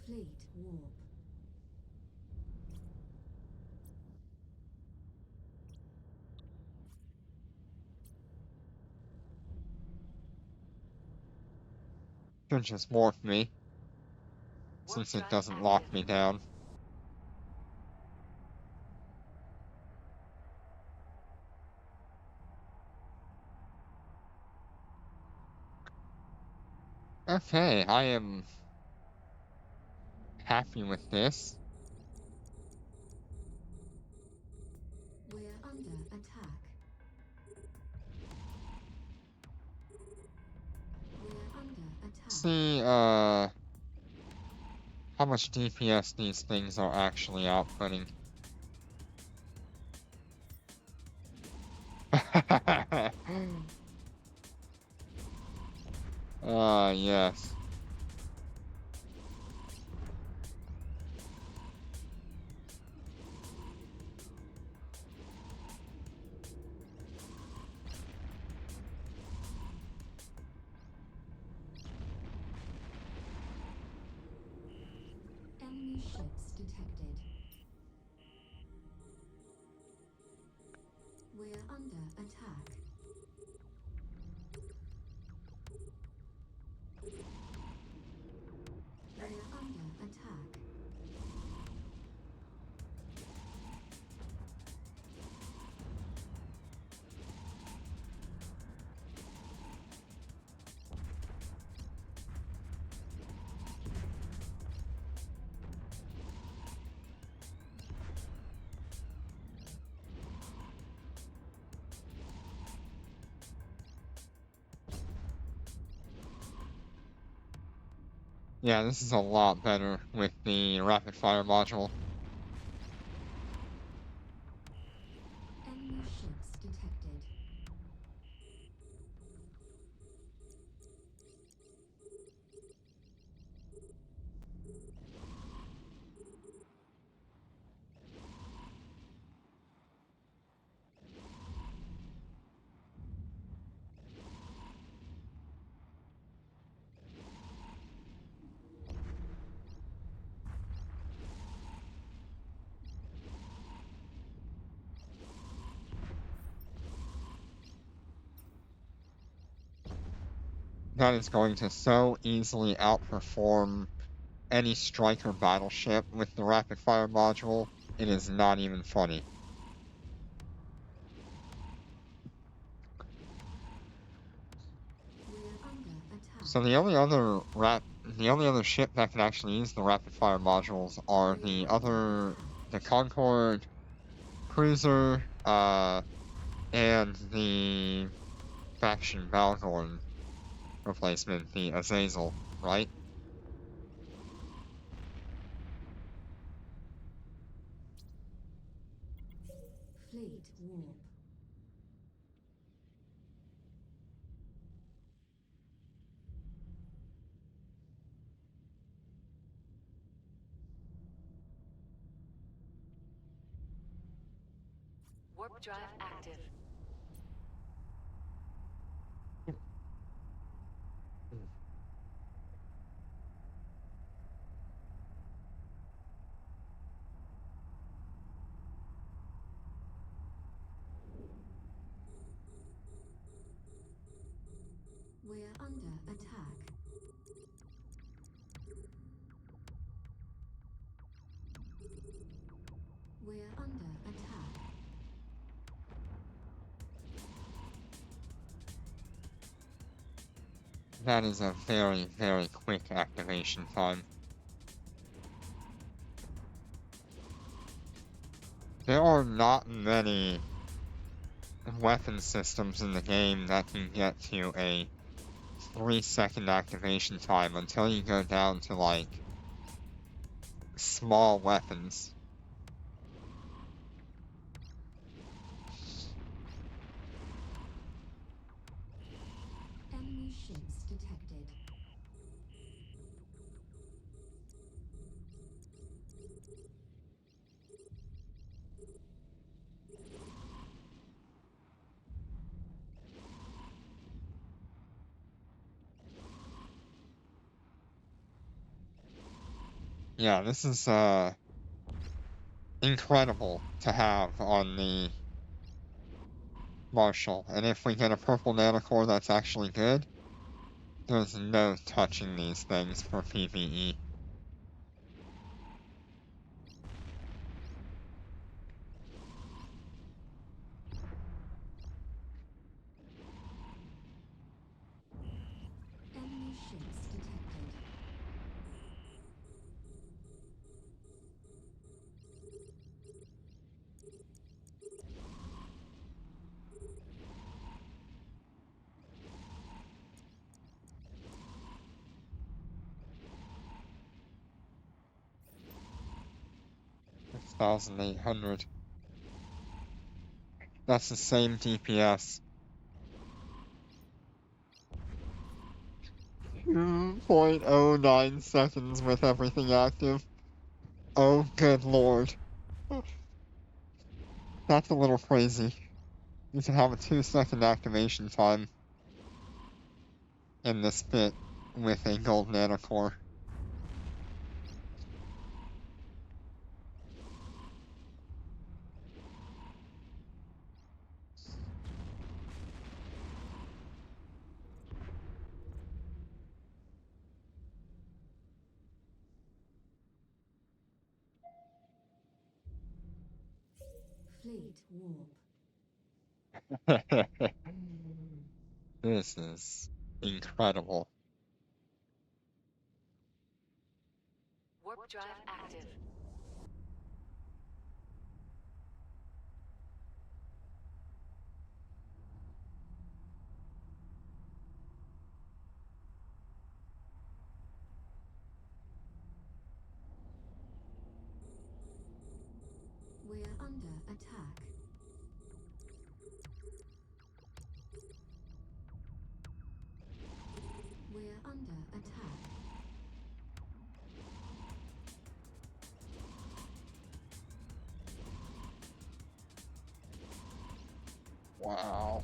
Fleet warp. Should just morph me, Warp since it drive doesn't lock active. me down. Okay, I am happy with this. We're under attack. We're under attack. See, how much DPS these things are actually outputting. Yes. Enemy ships detected. We're under attack. We're under attack. Yeah, this is a lot better with the rapid fire module. Enemy ships detected. That is going to so easily outperform any striker battleship with the rapid fire module. It is not even funny. We're under attack. So the only other ship that can actually use the rapid fire modules are the Concorde cruiser, and the faction Valgorn replacement, the Azazel, right? Fleet warp. Warp drive active. We're under attack. We're under attack. That is a very, very quick activation time. There are not many weapon systems in the game that can get to a 3-second activation time until you go down to, like, small weapons. Enemy ships detected. Yeah, this is, incredible to have on the Marshal, and if we get a purple nanocore that's actually good, there's no touching these things for PvE. Enemy ships detected. $6,800. That's the same DPS. 2.09 seconds with everything active. Oh, good lord. That's a little crazy. You can have a 2-second activation time in this bit with a gold nanocore. Fleet warp. This is incredible. Warp drive active. We're under attack. We're under attack. Wow.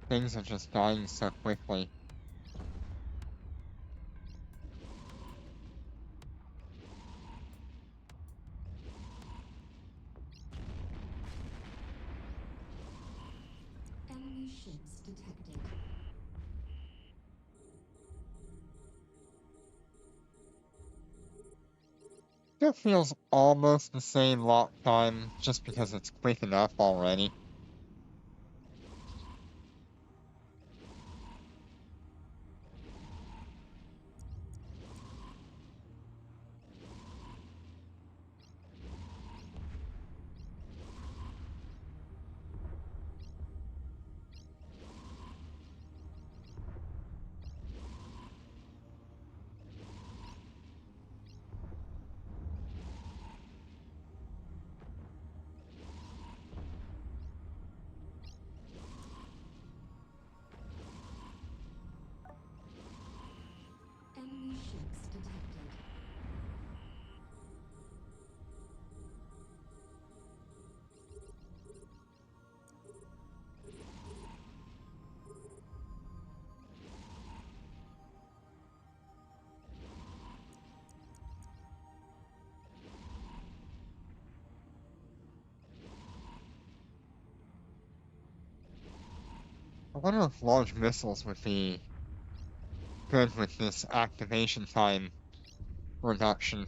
Things are just dying so quickly. Enemy ships detected. It feels almost the same lock time, just because it's quick enough already. Enemy ships detected. wonder if large missiles would be good with this activation time reduction.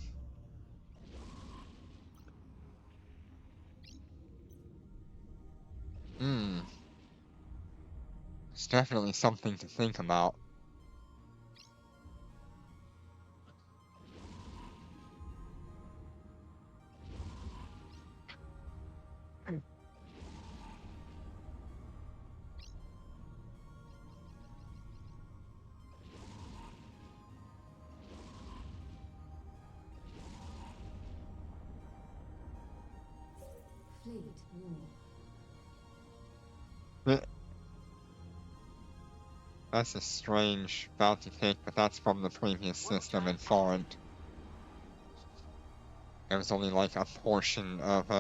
It's definitely something to think about. Fleet war. That's a strange bounty pick, but that's from the previous system in foreign. It was only like a portion of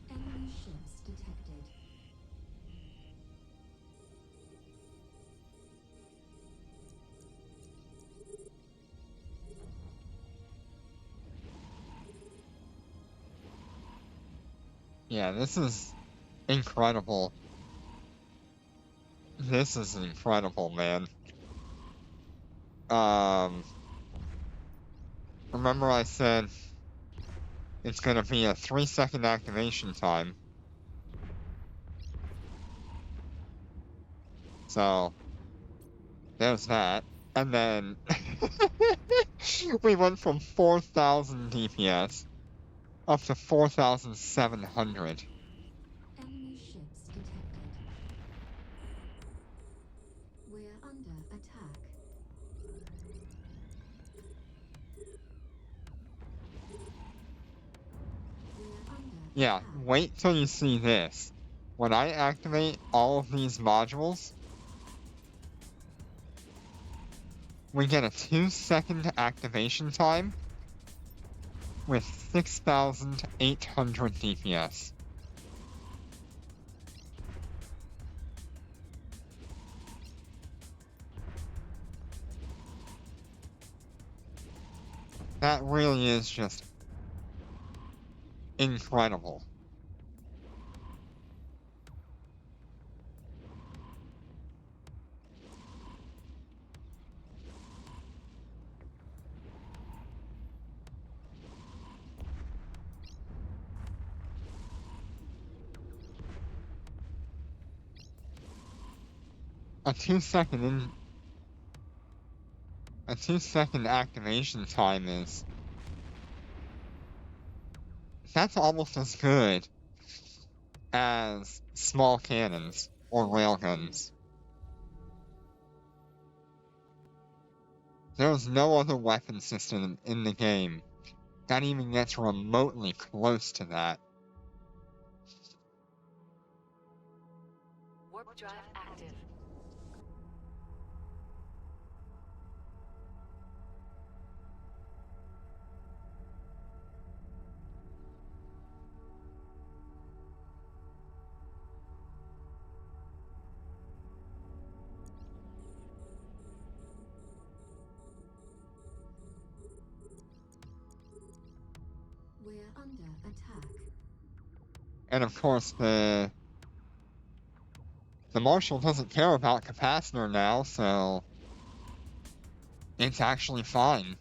Enemy ships detected. Yeah, this is incredible. This is incredible, man. Remember I said it's gonna be a 3-second activation time. So, there's that. And then, we went from 4,000 DPS up to 4,700. Enemy ships detected. We're under attack. We're under Yeah, attack. wait till you see this. When I activate all of these modules, we get a 2-second activation time with 6,800 DPS. That really is just incredible. A 2-second activation time that's almost as good as small cannons or railguns. There's no other weapon system in the game that even gets remotely close to that. Warp drive active. We're under attack. And of course, the Marshal doesn't care about capacitor now, so it's actually fine.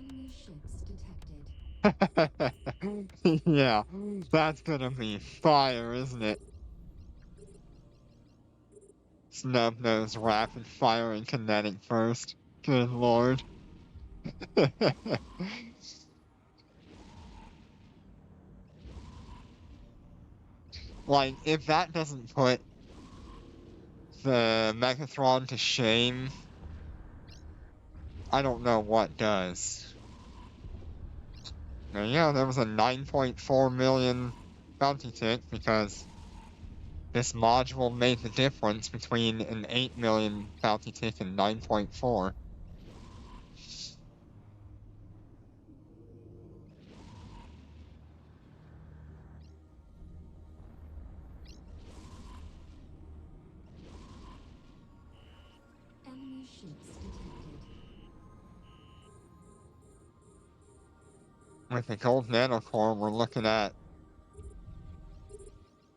Enemy ships detected. Yeah, that's gonna be fire, isn't it? Snub nose rapid fire and kinetic burst. Good lord. Like, if that doesn't put the Megatron to shame, I don't know what does. Now, yeah, there was a 9.4 million bounty tick because this module made the difference between an 8 million bounty tick and 9.4. Enemy ships detected. With the gold nanocore, we're looking at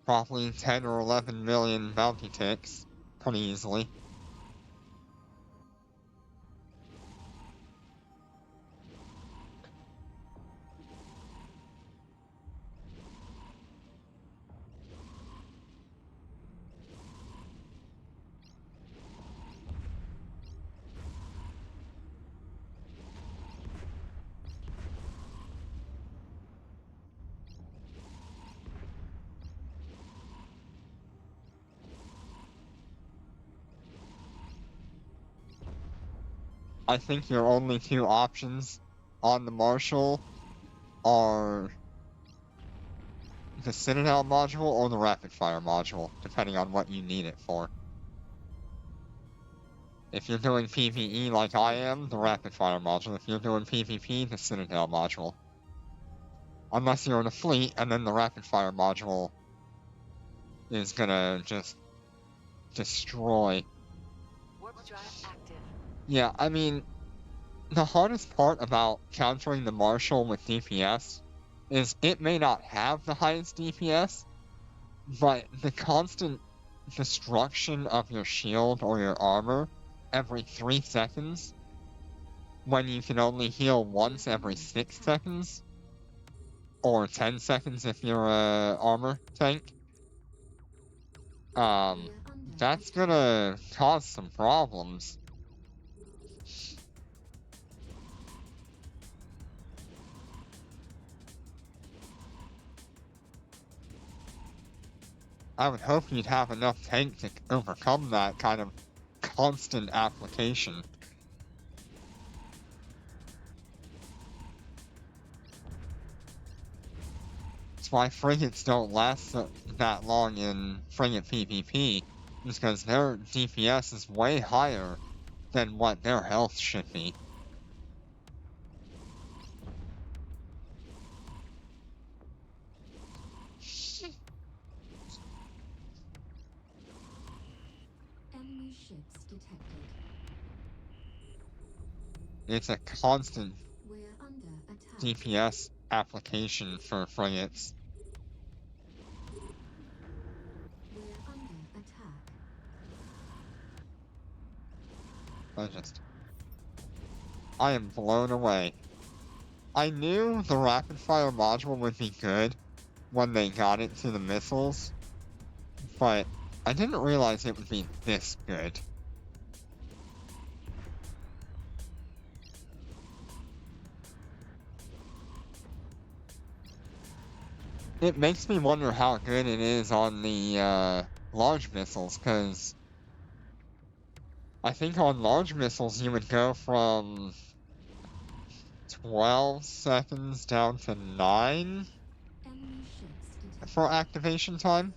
probably 10 or 11 million bounty ticks pretty easily. I think your only two options on the Marshal are the Citadel module or the Rapid Fire module, depending on what you need it for. If you're doing PvE like I am, the Rapid Fire module. If you're doing PvP, the Citadel module. Unless you're in a fleet, and then the Rapid Fire module is gonna just destroy. Warp drive active. Yeah, I mean, the hardest part about countering the Marshal with DPS is it may not have the highest DPS, but the constant destruction of your shield or your armor every 3 seconds, when you can only heal once every 6 seconds, or 10 seconds if you're a armor tank, We are under that's attack. gonna cause some problems. I would hope you'd have enough tank to overcome that kind of constant application. That's why frigates don't last that long in frigate PvP, is because their DPS is way higher than what their health should be. Enemy ships detected. It's a constant We're under attack. DPS application for frigates. We're under attack. I am blown away. I knew the rapid fire module would be good when they got it to the missiles, but I didn't realize it would be this good. It makes me wonder how good it is on the large missiles, because I think on large missiles you would go from 12 seconds down to 9 Enemy ships detected. for activation time.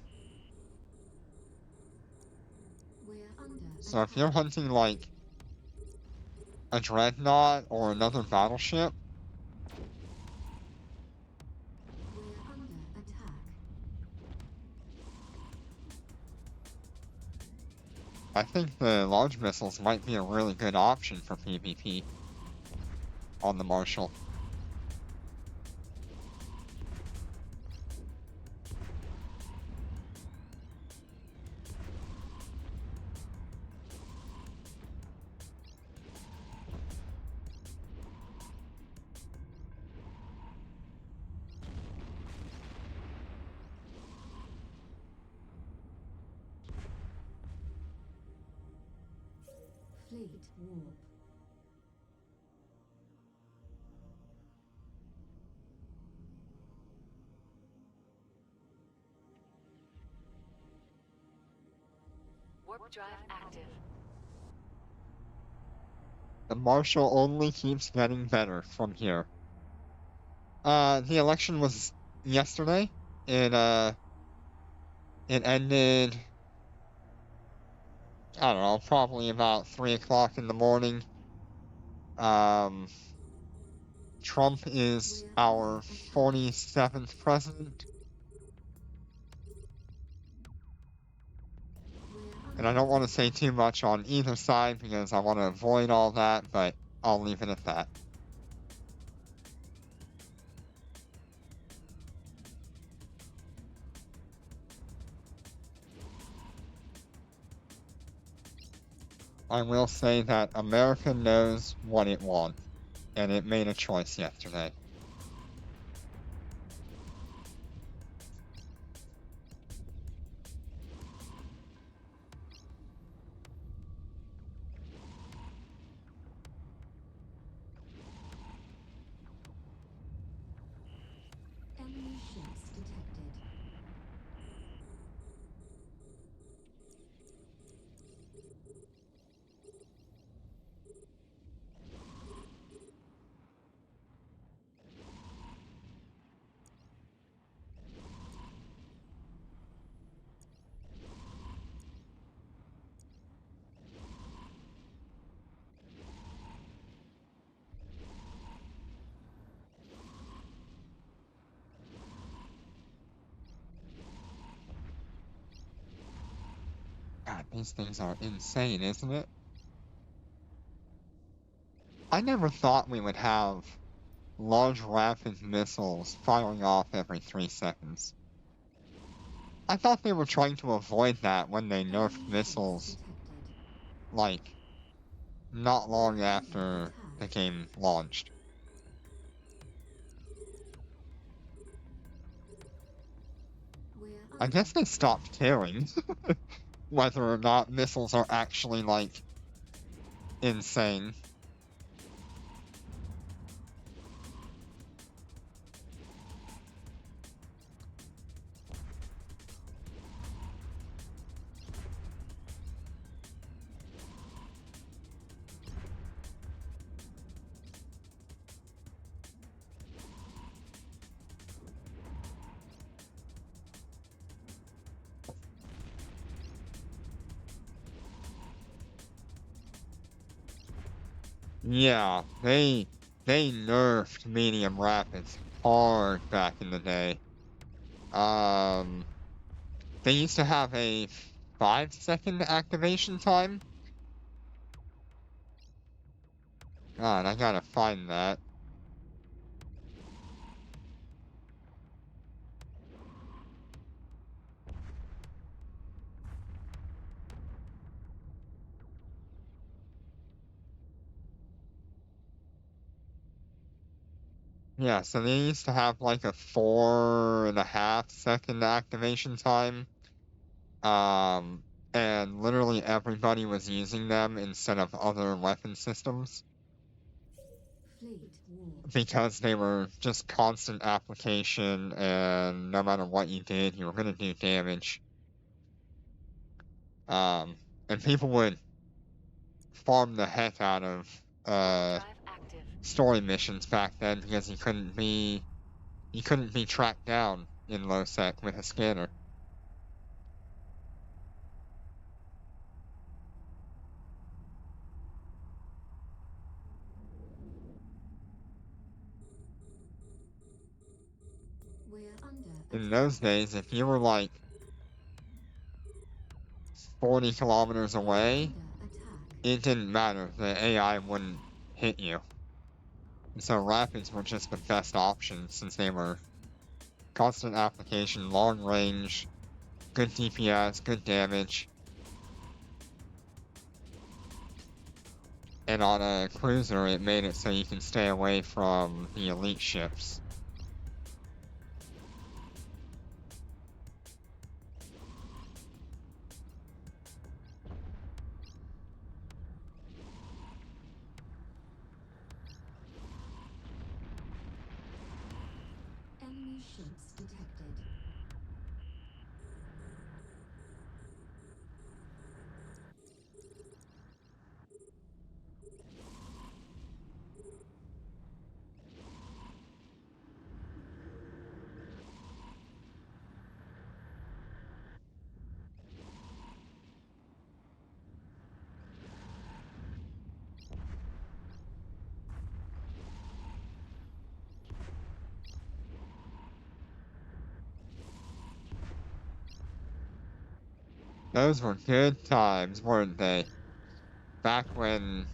We're under So if attack. you're hunting like a dreadnought or another battleship, We're under attack. I think the large missiles might be a really good option for PvP on the Marshal. Fleet warp. Warp drive active. The Marshal only keeps getting better from here. The election was yesterday. It ended, I don't know, probably about 3 o'clock in the morning. Trump is our 47th president. And I don't want to say too much on either side because I want to avoid all that, but I'll leave it at that. I will say that America knows what it wants, and it made a choice yesterday. Enemy ships detected. God, these things are insane, isn't it? I never thought we would have large rapid missiles firing off every 3 seconds. I thought they were trying to avoid that when they nerfed Enemy missiles, ships detected. like, not long after the game launched. We're I guess they stopped caring whether or not missiles are actually, like, insane. Yeah, they nerfed medium rapids hard back in the day. They used to have a 5-second activation time. God, I gotta find that. Yeah, so they used to have like a 4.5-second activation time. And literally everybody was using them instead of other weapon systems Fleet warp. because they were just constant application, and no matter what you did, you were gonna do damage. And people would farm the heck out of Drive active. story missions back then because you couldn't be tracked down in low sec with a scanner. We're under In attack. those days, if you were like 40 kilometers away, Under attack. it didn't matter. The AI wouldn't hit you. And so rapids were just the best option since they were constant application, long range, good DPS, good damage. And on a cruiser, it made it so you can stay away from the elite ships. ships detected. Those were good times, weren't they? Back when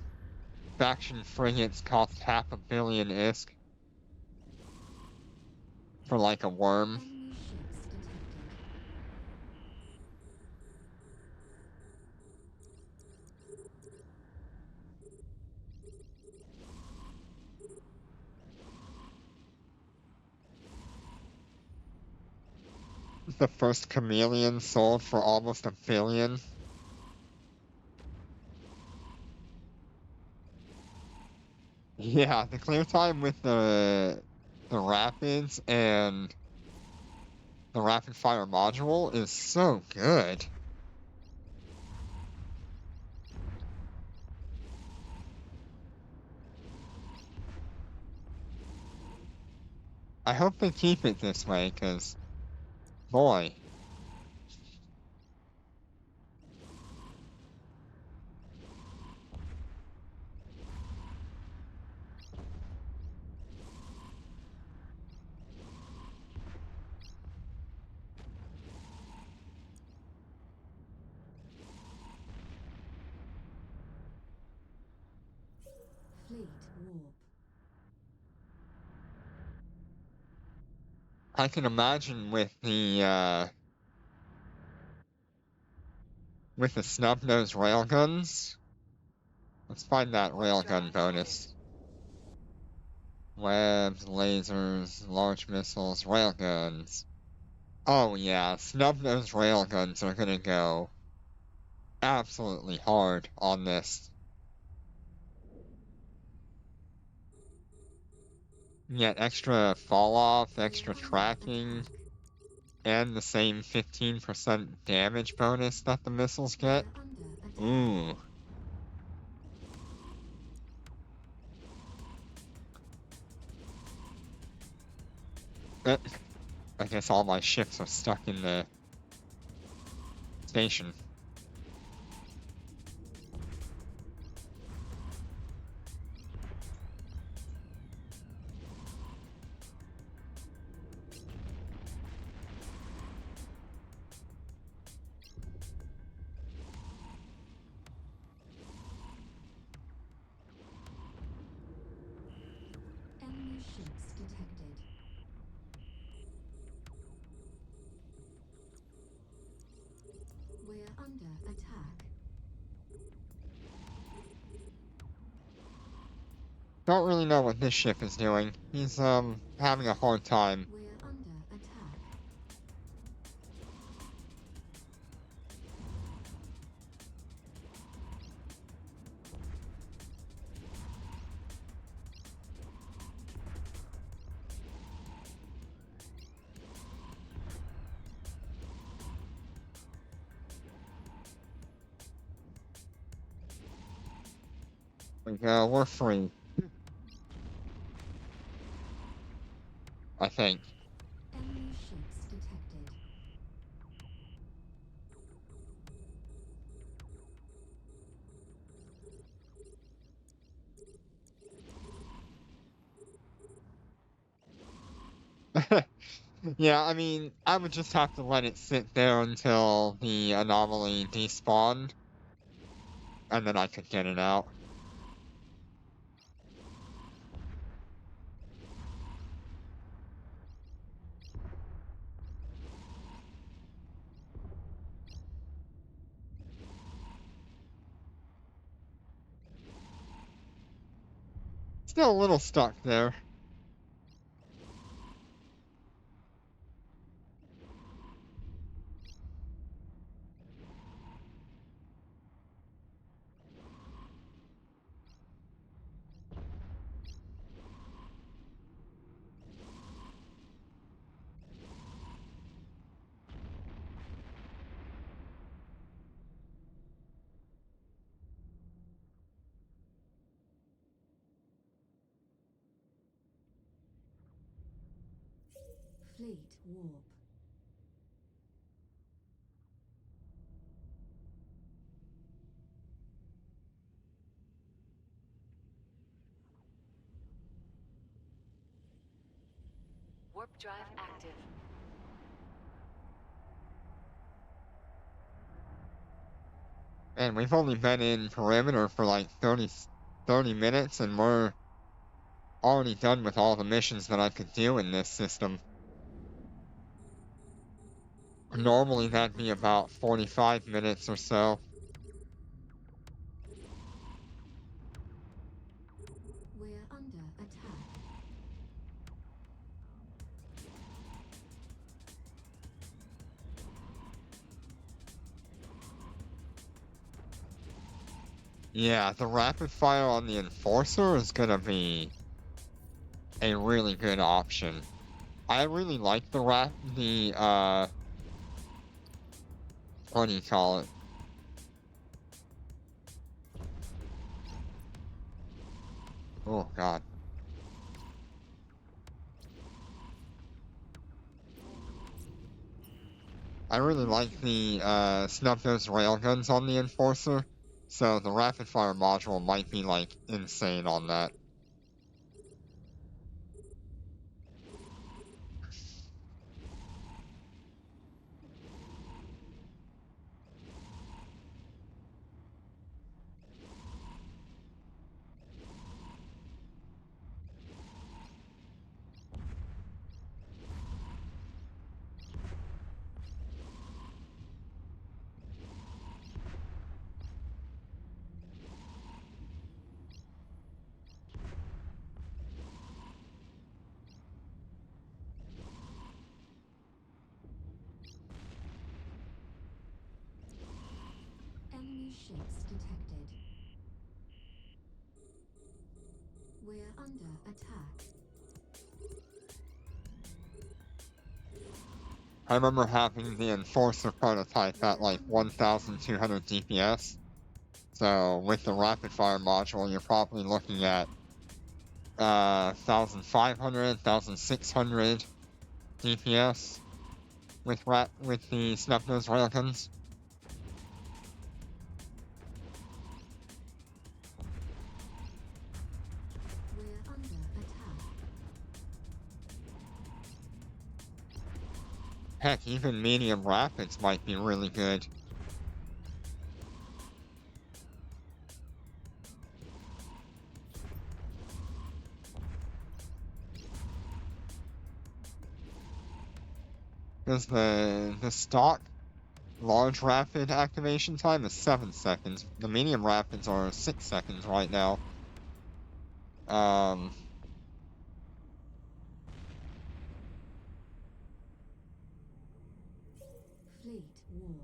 faction frigates cost $500 million ISK for like a worm. Enemy ships detected. The first chameleon sold for almost $1 billion. Yeah, the clear time with the rapids and the rapid fire module is so good. I hope they keep it this way, cause boy. Fleet warp. I can imagine with the snub-nosed railguns. Let's find that Warp drive railgun bonus. active. Webs, lasers, large missiles, railguns. Oh yeah, snub-nosed railguns are gonna go absolutely hard on this. You get extra fall-off, extra We're under tracking, attack. and the same 15% damage bonus that the missiles We're get. under attack. Ooh. Eh, I guess all my ships are stuck in the station. Enemy ships detected. We're under attack. Don't really know what this ship is doing. He's, having a hard time. We're under attack. We're free. I think. Enemy ships detected. Yeah, I mean, I would just have to let it sit there until the anomaly despawned, and then I could get it out. Still a little stuck there. Fleet warp. Warp drive active. And we've only been in perimeter for like 30 minutes, and we're already done with all the missions that I could do in this system. Normally that'd be about 45 minutes or so. We're under attack. Yeah, the rapid fire on the Enforcer is gonna be a really good option. I really like the what do you call it? Oh god. I really like the snub-nosed railguns on the Enforcer, so the rapid fire module might be like insane on that. Enemy ships detected. We're under attack. I remember having the Enforcer prototype at like 1,200 DPS. So with the rapid fire module, you're probably looking at 1,500, 1,600 DPS with the snub-nosed railguns. We're under attack. Heck, even medium rapids might be really good. Because the stock large rapid activation time is 7 seconds. The medium rapids are 6 seconds right now. Fleet warp.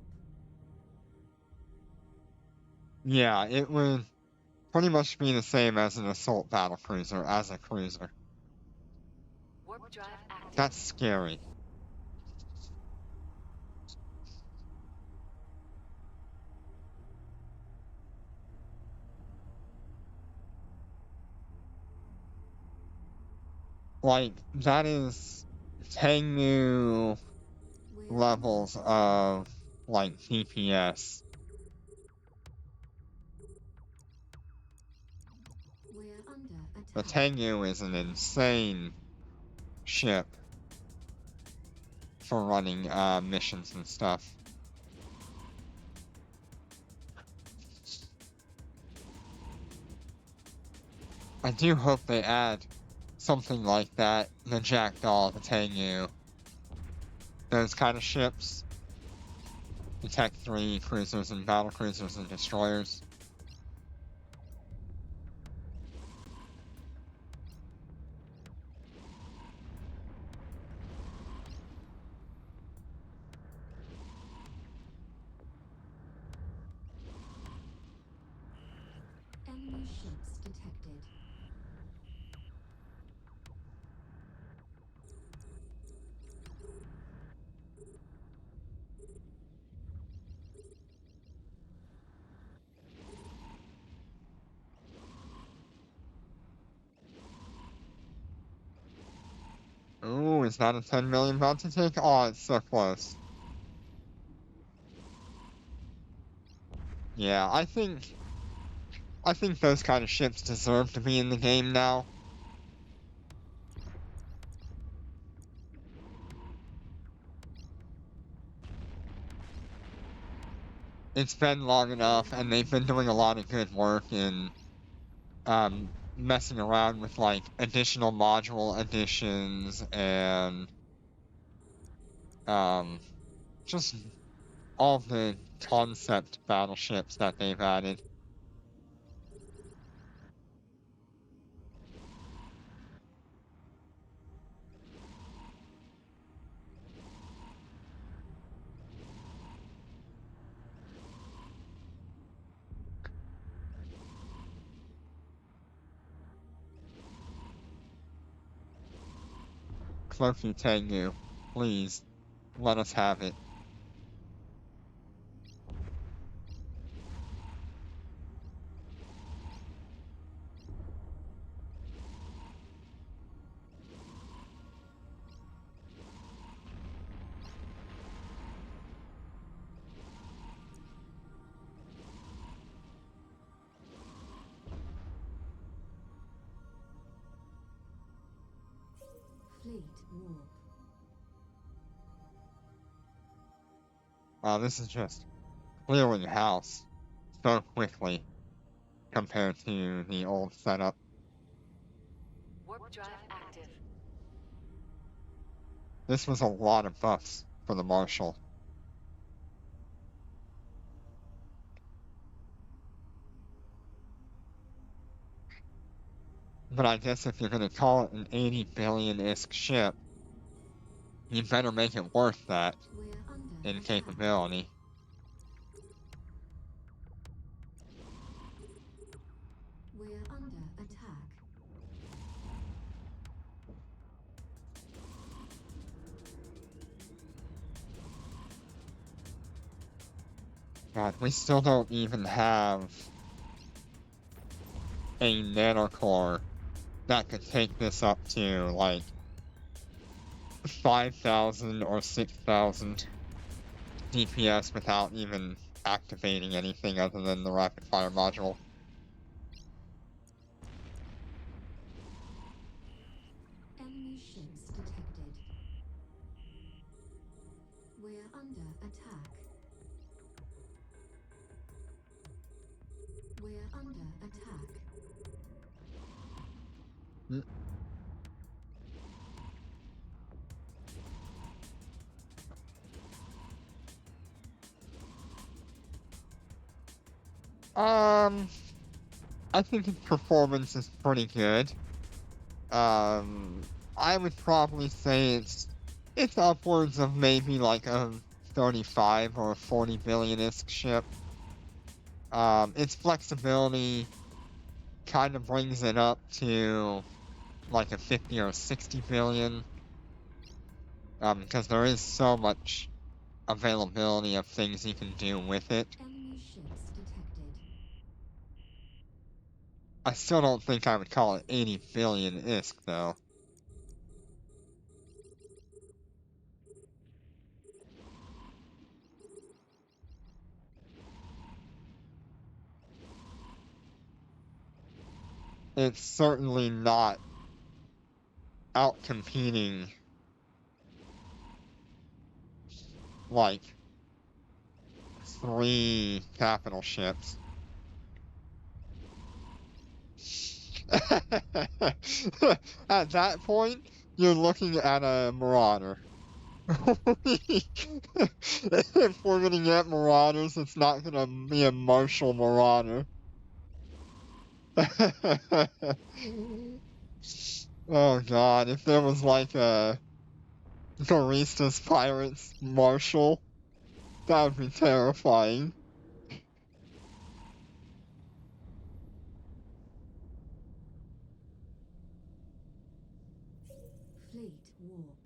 Yeah, it would pretty much be the same as an assault battlecruiser as a cruiser. Warp drive active. That's scary. Like, that is Tengu We're levels under attack. of, like, DPS. We're under The attack. Tengu is an insane ship for running missions and stuff. I do hope they add something like that, the Jackdaw, the Tengu, those kind of ships. The Tech 3 cruisers and battlecruisers and destroyers. Enemy ships detected. Ooh, is that a 10 million bounty take? Oh, it's so close. Yeah, I think those kind of ships deserve to be in the game now. It's been long enough, and they've been doing a lot of good work in messing around with like additional module additions and just all the concept battleships that they've added. Cloaky Tengu, please, let us have it. Fleet warp. Wow, this is just clearing house so quickly compared to the old setup. Warp drive active. This was a lot of buffs for the Marshal. But I guess if you're gonna call it an 80 billion-isk ship, you better make it worth that We're under in attack. capability. We're under attack. God, we still don't even have a nanocore that could take this up to, like, 5,000 or 6,000 DPS without even activating anything other than the rapid fire module. Enemy ships detected. We're under attack. We're under attack. I think its performance is pretty good. I would probably say it's upwards of maybe like a 35 or 40 billion-isk ship. Its flexibility kind of brings it up to like a 50 or 60 billion. Because there is so much availability of things you can do with it. Enemy ships detected. I still don't think I would call it 80 billion-isk though. It's certainly not outcompeting like 3 capital ships. At that point, you're looking at a Marauder. If we're gonna get Marauders, it's not gonna be a Marshal Marauder. Oh god, if there was like a Baristas Pirates Marshal, that would be terrifying. Fleet warp.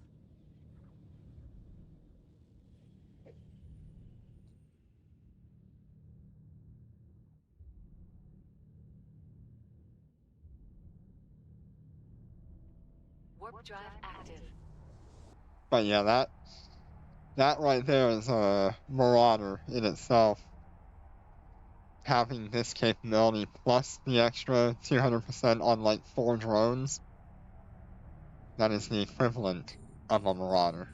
Warp drive active. But yeah, that right there is a Marauder in itself. Having this capability plus the extra 200% on like 4 drones, that is the equivalent of a Marauder.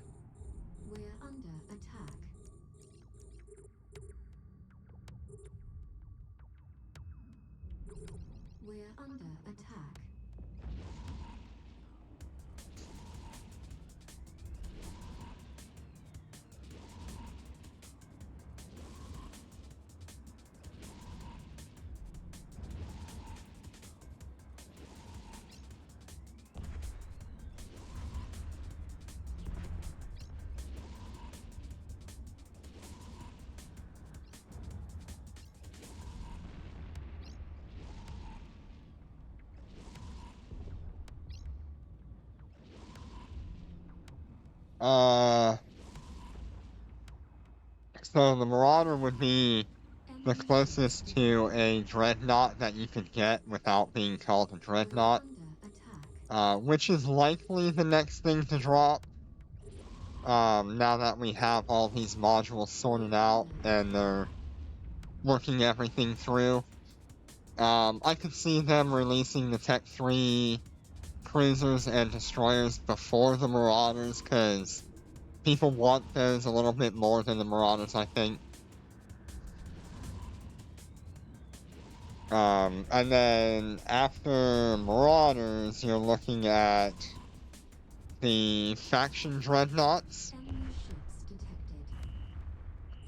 We're under attack. We're under attack. So the Marauder would be the Enemy closest ships to detected. a Dreadnought that you could get without being called a We're Dreadnought, under attack. which is likely the next thing to drop. Now that we have all these modules sorted out and they're working everything through. I could see them releasing the Tech 3 cruisers and destroyers before the Marauders, because people want those a little bit more than the Marauders, I think. And then after Marauders, you're looking at the faction dreadnoughts. Enemy ships detected.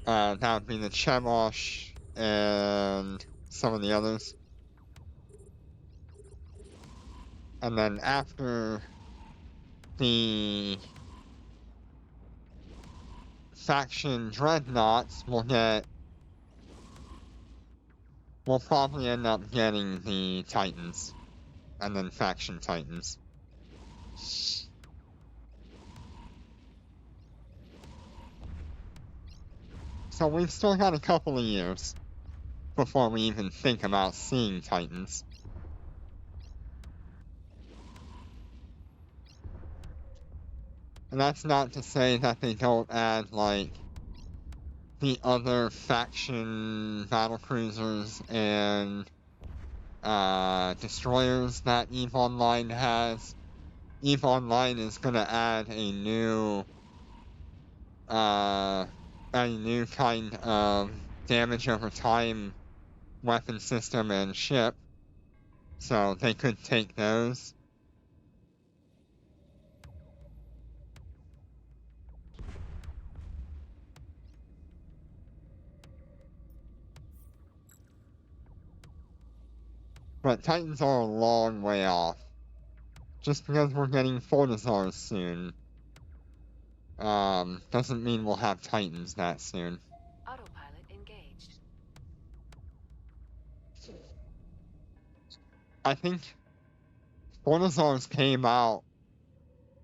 That would be the Chemosh and some of the others. And then after the faction dreadnoughts, we'll probably end up getting the Titans. And then faction Titans. So we've still got a couple of years before we even think about seeing Titans. And that's not to say that they don't add, like, the other faction battlecruisers and destroyers that EVE Online has. EVE Online is gonna add a new kind of damage over time weapon system and ship. So they could take those. But Titans are a long way off. Just because we're getting Fortizars soon, doesn't mean we'll have Titans that soon. Autopilot engaged. I think Fortizars came out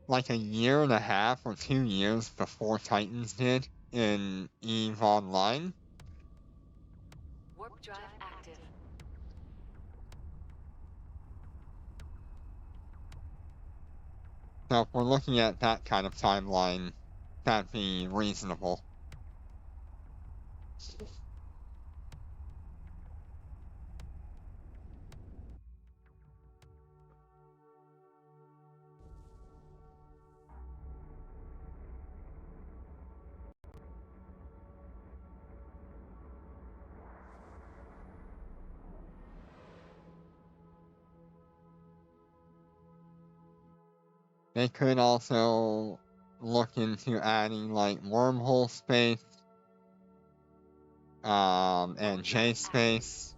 like a year and a half or 2 years before Titans did in EVE Online. Warp drive active. So if we're looking at that kind of timeline, that'd be reasonable. They could also look into adding like wormhole space, and J space.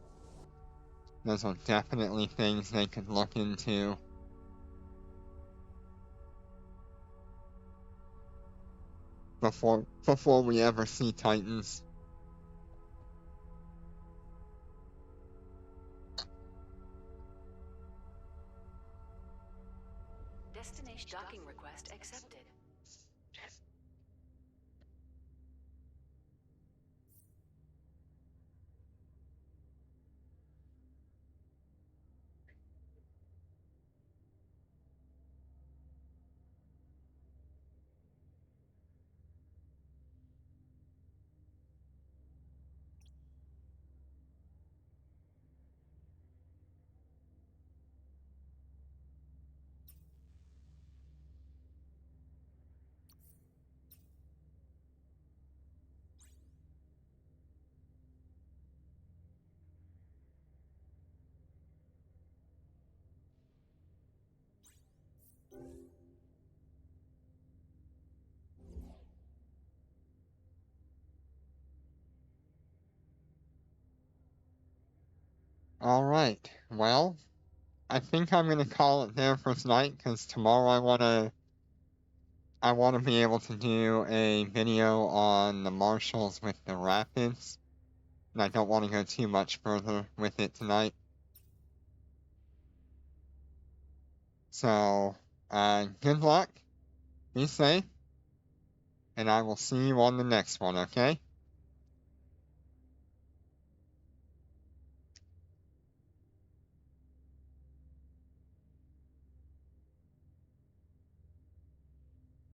Those are definitely things they could look into. Before we ever see Titans. Destination docking request accepted. Alright, well, I think I'm gonna call it there for tonight, because tomorrow I wanna be able to do a video on the Marshals with the Rapids, and I don't want to go too much further with it tonight. So, good luck, be safe, and I will see you on the next one, okay?